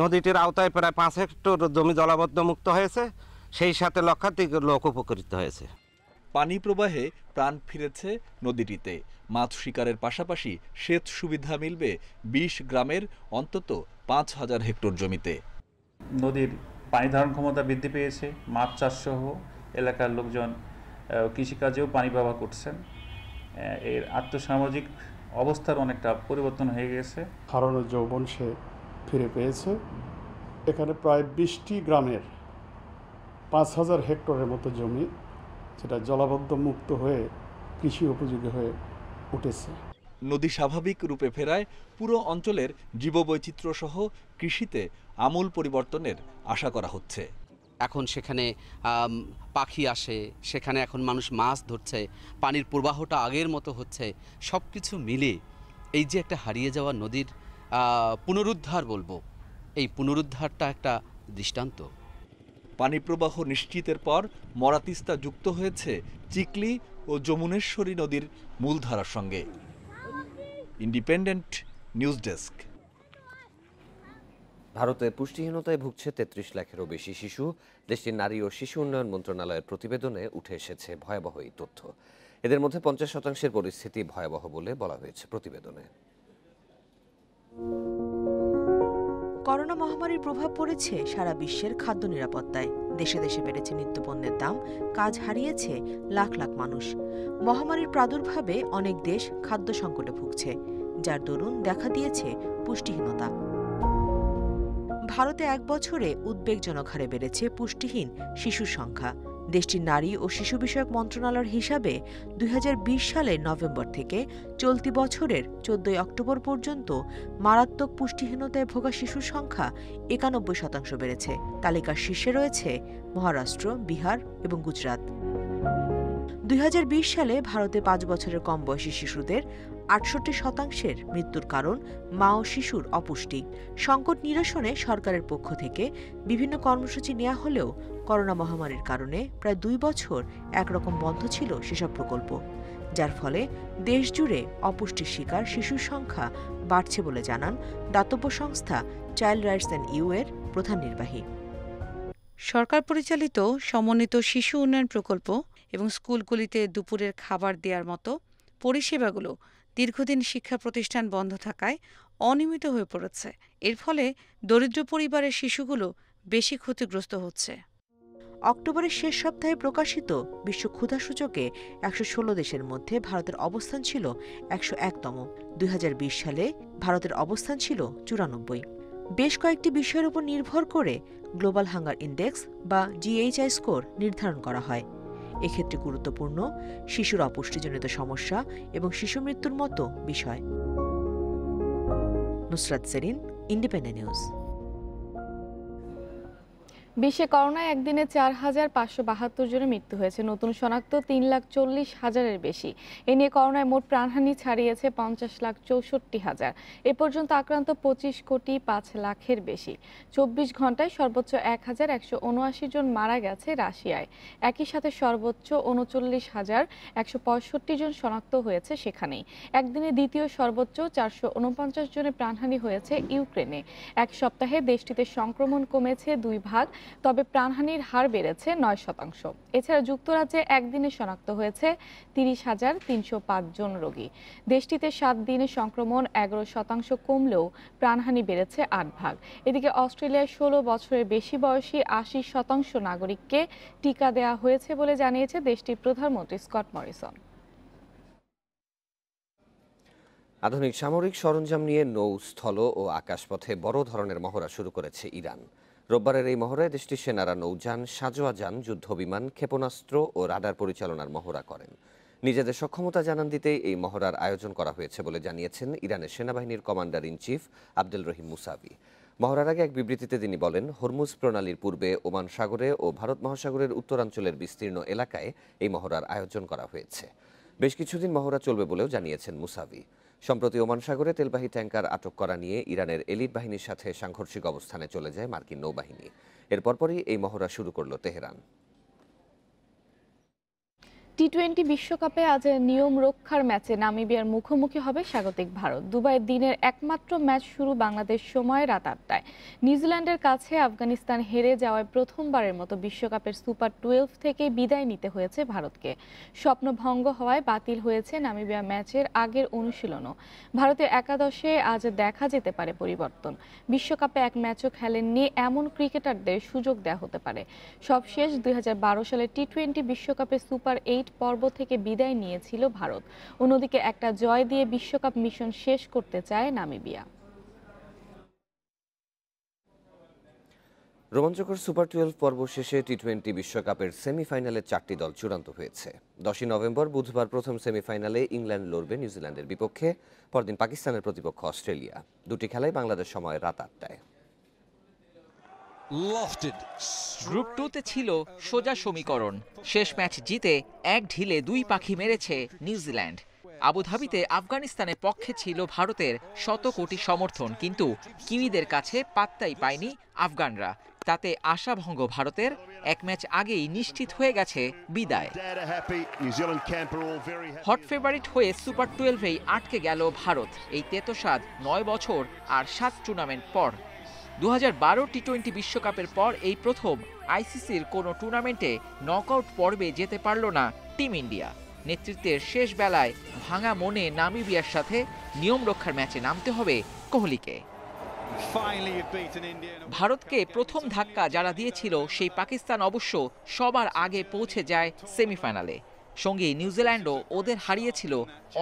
নদীটির আওতায় প্রায় 5 হেক্টর জমি জলাবদ্ধ মুক্ত হয়েছে, সেই সাথে লক্ষাধিক লোক উপকৃত হয়েছে। পানি প্রবাহে প্রাণ ফিরেছে নদীটিতে। মাছ শিকারের পাশাপাশি সেচ সুবিধা মিলবে 20 গ্রামের অন্তত 5000 হেক্টর জমিতে। নদীর পানি ধারণ ক্ষমতা বৃদ্ধি পেয়েছে, মাছ চাষ সহ এলাকার লোকজন কৃষিকাজেও পানি ব্যবহার করছেন। এর আর্থসামাজিক অবস্থার অনেকটা পরিবর্তন হয়ে গেছে। হারানো যৌবন সে ফিরে পেয়েছে। এখানে প্রায় 20টি গ্রামের 5000 হেক্টরের মতো জমি, যেটা জলাবদ্ধ মুক্ত হয়ে কৃষি উপযোগী হয়ে উঠেছে। নদী স্বাভাবিক রূপে ফেরায় পুরো অঞ্চলের জীববৈচিত্র্য সহ কৃষিতে আমূল পরিবর্তনের আশা করা হচ্ছে। এখন সেখানে পাখি আসে, সেখানে এখন মানুষ মাছ ধরছে, পানির প্রবাহটা আগের মতো হচ্ছে। সব কিছু মিলে এই যে একটা হারিয়ে যাওয়া নদীর পুনরুদ্ধার বলবো, এই পুনরুদ্ধারটা একটা দৃষ্টান্ত। পানি প্রবাহ নিশ্চিতের পর মরা তিস্তা যুক্ত হয়েছে চিকলি ও যমুনেশ্বরী নদীর মূলধারার সঙ্গে। Independent news desk. ভারতে পুষ্টিহীনতায় ভুগছে 33 লাখেরও বেশি শিশু। দেশটির নারী ও শিশু উন্নয়ন মন্ত্রণালয়ের প্রতিবেদনে উঠে এসেছে ভয়াবহ এই তথ্য। এদের মধ্যে 50% পরিস্থিতি ভয়াবহ বলে বলা হয়েছে প্রতিবেদনে। করোনা মহামারীর প্রভাব পড়েছে সারা বিশ্বের খাদ্য নিরাপত্তায়। দেশে দেশে বেড়েছে নিত্যপণ্যের দাম, কাজ হারিয়েছে লাখ লাখ মানুষ। মহামারীর প্রাদুর্ভাবে অনেক দেশ খাদ্য সংকটে ভুগছে, যার দরুন দেখা দিয়েছে পুষ্টিহীনতা। ভারতে 1 বছরে উদ্বেগজনক হারে বেড়েছে পুষ্টিহীন শিশুর সংখ্যা। দেশটির নারী ও শিশু বিষয়ক মন্ত্রণালয়ের হিসাবে 2020 সালের নভেম্বর থেকে চলতি বছরের 14 অক্টোবর পর্যন্ত মারাত্মক পুষ্টিহীনতায় ভোগা শিশুর সংখ্যা 91% বেড়েছে। তালিকার শীর্ষে রয়েছে মহারাষ্ট্র, বিহার এবং গুজরাট। 2020 সালে ভারতে 5 বছরের কম বয়সী শিশুদের 68% মৃত্যুর কারণ মা ও শিশুর অপুষ্টি। সংকট নিরসনে সরকারের পক্ষ থেকে বিভিন্ন কর্মসূচি নেওয়া হলেও করোনা মহামারীর কারণে প্রায় 2 বছর একরকম বন্ধ ছিল সেসব প্রকল্প, যার ফলে দেশজুড়ে অপুষ্টির শিকার শিশুর সংখ্যা বাড়ছে বলে জানান দাতব্য সংস্থা চাইল্ড রাইটস অ্যান্ড ইউ এর প্রধান নির্বাহী। সরকার পরিচালিত সমন্বিত শিশু উন্নয়ন প্রকল্প এবং স্কুলগুলিতে দুপুরের খাবার দেওয়ার মতো পরিষেবাগুলো দীর্ঘদিন শিক্ষা প্রতিষ্ঠান বন্ধ থাকায় অনিয়মিত হয়ে পড়েছে। এর ফলে দরিদ্র পরিবারের শিশুগুলো বেশি ক্ষতিগ্রস্ত হচ্ছে। অক্টোবরের শেষ সপ্তাহে প্রকাশিত বিশ্ব ক্ষুধা সূচকে 116 দেশের মধ্যে ভারতের অবস্থান ছিল 101তম। 2020 সালে ভারতের অবস্থান ছিল 94। বেশ কয়েকটি বিষয়ের উপর নির্ভর করে গ্লোবাল হাঙ্গার ইন্ডেক্স বা GHI স্কোর নির্ধারণ করা হয়। এক্ষেত্রে গুরুত্বপূর্ণ শিশুর অপুষ্টিজনিত সমস্যা এবং শিশু মৃত্যুর মতো বিষয়। Nusrat Serin, independent news. বিশ্বে করোনায় একদিনে 4,572 জনের মৃত্যু হয়েছে। নতুন শনাক্ত 3,40,000-এর বেশি। এ নিয়ে করোনায় মোট প্রাণহানি ছাড়িয়েছে 50,64,000। এ পর্যন্ত আক্রান্ত 25,05,00,000-এর বেশি। 24 ঘন্টায় সর্বোচ্চ 1,179 জন মারা গেছে রাশিয়ায়। একই সাথে সর্বোচ্চ 39,165 জন শনাক্ত হয়েছে সেখানেই। একদিনে দ্বিতীয় সর্বোচ্চ 449 জনের প্রাণহানি হয়েছে ইউক্রেনে। এক সপ্তাহে দেশটিতে সংক্রমণ কমেছে 2 ভাগ, তবে প্রাণহানির হার বেড়েছে 9%। এছাড়া যুক্তরাজ্যে একদিনে শনাক্ত হয়েছে 30,305 জন রোগী। দেশটিতে 7 দিনে সংক্রমণ 11% কমলেও প্রাণহানি বেড়েছে 8 ভাগ। এদিকে অস্ট্রেলিয়ায় 16 বছরের বেশি বয়সী 80% নাগরিককে টিকা দেওয়া হয়েছে বলে জানিয়েছে দেশটির প্রধানমন্ত্রী স্কট মরিসন। আধুনিক সামরিক সরঞ্জাম নিয়ে নৌ, স্থল ও আকাশপথে বড় ধরনের মহড়া শুরু করেছে ইরান। রোববারের এই মহড়ায় দেশটির সেনারা নৌযান, সাঁজোয়া যান, যুদ্ধবিমান, ক্ষেপণাস্ত্র ও রাডার পরিচালনার মহড়া করেন। নিজেদের সক্ষমতা জানান দিতেই এই মহড়ার আয়োজন করা হয়েছে বলে জানিয়েছেন ইরানের সেনাবাহিনীর commander in chief Abdul Rahim Mousavi. মহড়ার আগে এক বিবৃতিতে তিনি বলেন, হরমুজ প্রণালীর পূর্বে ওমান সাগরে ও ভারত মহাসাগরের উত্তরাঞ্চলের বিস্তীর্ণ এলাকায় এই মহড়ার আয়োজন করা হয়েছে। বেশ কিছুদিন মহড়া চলবে বলেও জানিয়েছেন মুসাভি। সম্প্রতি ওমান সাগরে তেলবাহী ট্যাঙ্কার আটক করা নিয়ে ইরানের এলিট বাহিনীর সাথে সাংঘর্ষিক অবস্থানে চলে যায় মার্কিন নৌবাহিনী। এর পরপরই এই মহড়া শুরু করল তেহরান। টি-20 বিশ্বকাপে আজ নিয়ম রক্ষার ম্যাচে নামিবিয়ার মুখোমুখি হবে স্বাগতিক ভারত। দুবাইয়ে দিনের একমাত্র ম্যাচ শুরু বাংলাদেশ সময় রাত 8টায়। নিউজিল্যান্ডের কাছে আফগানিস্তান হেরে যাওয়ায় প্রথমবারের মতো বিশ্বকাপের সুপার 12 থেকে বিদায় নিতে হয়েছে ভারতকে। স্বপ্নভঙ্গ হওয়ায় বাতিল হয়েছে নামিবিয়া ম্যাচের আগের অনুশীলনও। ভারতের একাদশে আজ দেখা যেতে পারে পরিবর্তন। বিশ্বকাপে এক ম্যাচও খেলেননি এমন ক্রিকেটারদের সুযোগ দেওয়া হতে পারে। সবশেষ 2012 সালের টি-20 বিশ্বকাপের সুপার 8 পর্ব থেকে বিদায় নিয়েছিল ভারত। অন্যদিকে একটা জয় দিয়ে বিশ্বকাপ মিশন শেষ করতে চায় নামিবিয়া। রোমাঞ্চকর সুপার 12 পর্ব শেষে টি-20 বিশ্বকাপের সেমিফাইনালে 4টি দল চূড়ান্ত হয়েছে। 10ই নভেম্বর বুধবার প্রথম সেমিফাইনালে ইংল্যান্ড লড়বে নিউজিল্যান্ডের বিপক্ষে, পরদিন পাকিস্তানের প্রতিপক্ষ অস্ট্রেলিয়া। দুটি খেলাই বাংলাদেশ সময় রাত 8টায়। গ্রুপ 2-তে ছিল সোজা সমীকরণ। শেষ ম্যাচ জিতে এক ঢিলে 2 পাখি মেরেছে নিউজিল্যান্ড। আবুধাবিতে আফগানিস্তানের পক্ষে ছিল ভারতের 100 কোটি সমর্থন, কিন্তু কিউইদের কাছে পাত্তাই পায়নি আফগানরা। তাতে আশাভঙ্গ ভারতের। এক ম্যাচ আগেই নিশ্চিত হয়ে গেছে বিদায়। হট ফেভারিট হয়ে সুপার 12-এই আটকে গেল ভারত। এই তেতোস্বাদ 9 বছর আর 7 টুর্নামেন্ট পর। 2012 টি-20 বিশ্বকাপের পর এই প্রথম আইসিসির কোনো টুর্নামেন্টে নকআউট পর্বে যেতে পারল না টিম ইন্ডিয়া। নেতৃত্বের শেষ বেলায় ভাঙা মনে নামিবিয়ার সাথে নিয়ম রক্ষার ম্যাচে নামতে হবে কোহলিকে। ভারতকে প্রথম ধাক্কা যারা দিয়েছিল সেই পাকিস্তান অবশ্য সবার আগে পৌঁছে যায় সেমিফাইনালে। সঙ্গে নিউজিল্যান্ডও ওদের হারিয়েছিল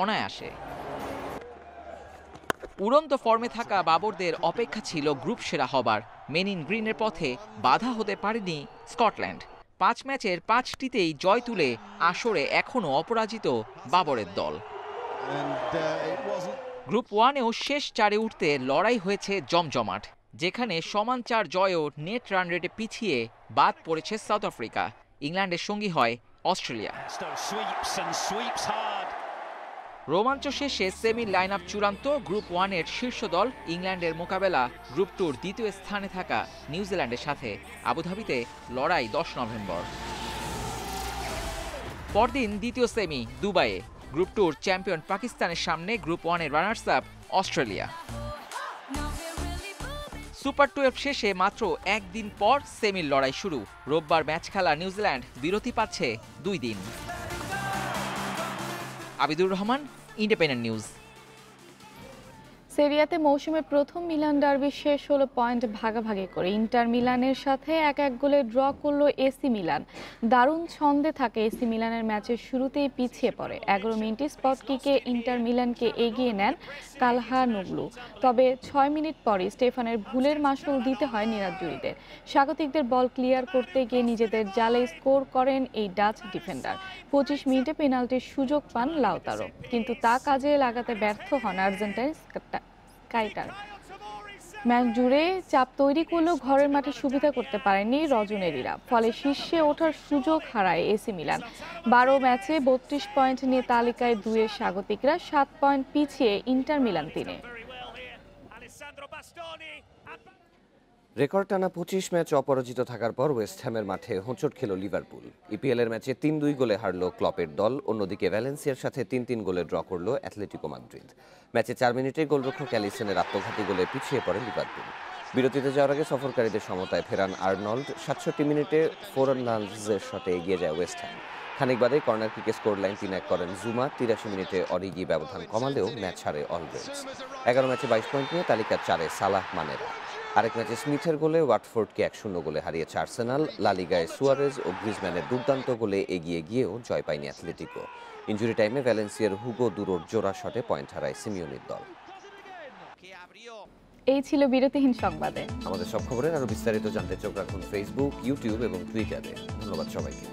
অনায়াসে। উড়ন্ত ফর্মে থাকা বাবরদের অপেক্ষা ছিল গ্রুপ সেরা হবার। মেন ইন গ্রিনের পথে বাধা হতে পারেনি স্কটল্যান্ড। 5 ম্যাচের 5টিতেই জয় তুলে আসরে এখনও অপরাজিত বাবরের দল। গ্রুপ 1-এও শেষ 4-এ উঠতে লড়াই হয়েছে জমজমাট, যেখানে সমান 4 জয়েও নেট রান রেটে পিছিয়ে বাদ পড়েছে সাউথ আফ্রিকা। ইংল্যান্ডের সঙ্গী হয় অস্ট্রেলিয়া। রোমাঞ্চ শেষে সেমির লাইন আপ চূড়ান্ত। গ্রুপ 1-এর শীর্ষ দল ইংল্যান্ডের মোকাবেলা গ্রুপ 2-র দ্বিতীয় স্থানে থাকা নিউজিল্যান্ডের সাথে। আবুধাবিতে লড়াই 10 নভেম্বর। পরদিন দ্বিতীয় সেমি দুবাইয়ে। গ্রুপ 2-র চ্যাম্পিয়ন পাকিস্তানের সামনে গ্রুপ 1-এর রানার্স আপ অস্ট্রেলিয়া। সুপার 12 শেষে মাত্র একদিন পর সেমির লড়াই শুরু। রোববার ম্যাচ খেলা নিউজিল্যান্ড বিরতি পাচ্ছে 2 দিন। Abidur Rahman, independent news. সেরিয়াতে মৌসুমের প্রথম মিলান ডার্বি শেষ হলো পয়েন্ট ভাগাভাগি করে। ইন্টার মিলানের সাথে 1-1 গোলে ড্র করলো এসি মিলান। দারুণ ছন্দে থাকে এসি মিলানের ম্যাচের শুরুতেই পিছিয়ে পড়ে। 11 মিনিটে স্পট কিকে ইন্টার মিলানকে এগিয়ে নেন কালহানুগলু। তবে 6 মিনিট পরে স্টেফানের ভুলের মাসুল দিতে হয় নিরাজজুরিদের। স্বাগতিকদের বল ক্লিয়ার করতে গিয়ে নিজেদের জালে স্কোর করেন এই ডাচ ডিফেন্ডার। 25 মিনিটে পেনাল্টির সুযোগ পান লাউতারো, কিন্তু তা কাজে লাগাতে ব্যর্থ হন আর্জেন্টাইন স্কাইটার। ম্যাচ জুড়ে চাপ তৈরি করলেও ঘরের মাঠে সুবিধা করতে পারেনি রজনেরিরা। ফলে শীর্ষে ওঠার সুযোগ হারায় এসি মিলান। 12 ম্যাচে 32 পয়েন্ট নিয়ে তালিকায় 2-এর স্বাগতিকরা 7 পয়েন্ট পিছিয়ে ইন্টার মিলান 3-এ। রেকর্ড টানা 25 ম্যাচ অপরাজিত থাকার পর ওয়েস্ট হ্যামের মাঠে হোঁচট খেল লিভারপুল। ইপিএলের ম্যাচে 3-2 গোলে হারল ক্লপের দল। অন্যদিকে ভ্যালেন্সিয়ার সাথে 3-3 গোলে ড্র করল অ্যাথলেটিকো মাদ্রিদ। ম্যাচে 4 মিনিটে গোলরক্ষক অ্যালিসনের আত্মঘাতী গোলে পিছিয়ে পড়ে লিভারপুল। বিরতিতে যাওয়ার আগে সফরকারীদের সমতায় ফেরান আর্নল্ড। 67 মিনিটে ফোরানালজের শটে এগিয়ে যায় ওয়েস্ট হ্যাম। খানিক বাদে কর্নার কিকে স্কোর লাইন 3-1 করেন জুমা। 83 মিনিটে অরিগি ব্যবধান কমালেও ম্যাচ হারে অলরেডস। 11 ম্যাচে 22 পয়েন্ট নিয়ে তালিকা 4-এ সালাহ মানেরা। আরেক ম্যাচে স্মিথের গোলে ওয়াটফোর্ডকে 1-0 গোলে হারিয়েছে আর্সেনাল। লা লিগায় সুয়ারেজ ও গ্রিজম্যানের দুর্দান্ত গোলে এগিয়ে গিয়েও জয় পায়নি অ্যাথলেটিকো। ইনজুরি টাইমে ভ্যালেন্সিয়ার হুগো দুরোর জোড়া শটে পয়েন্ট হারায় সিমিওনির দল। এই ছিল বিরতিহীন সংবাদে। আমাদের সব খবরের আরো বিস্তারিত জানতে চোখ রাখুন ফেসবুক, ইউটিউব এবং টুইটারে। ধন্যবাদ সবাইকে।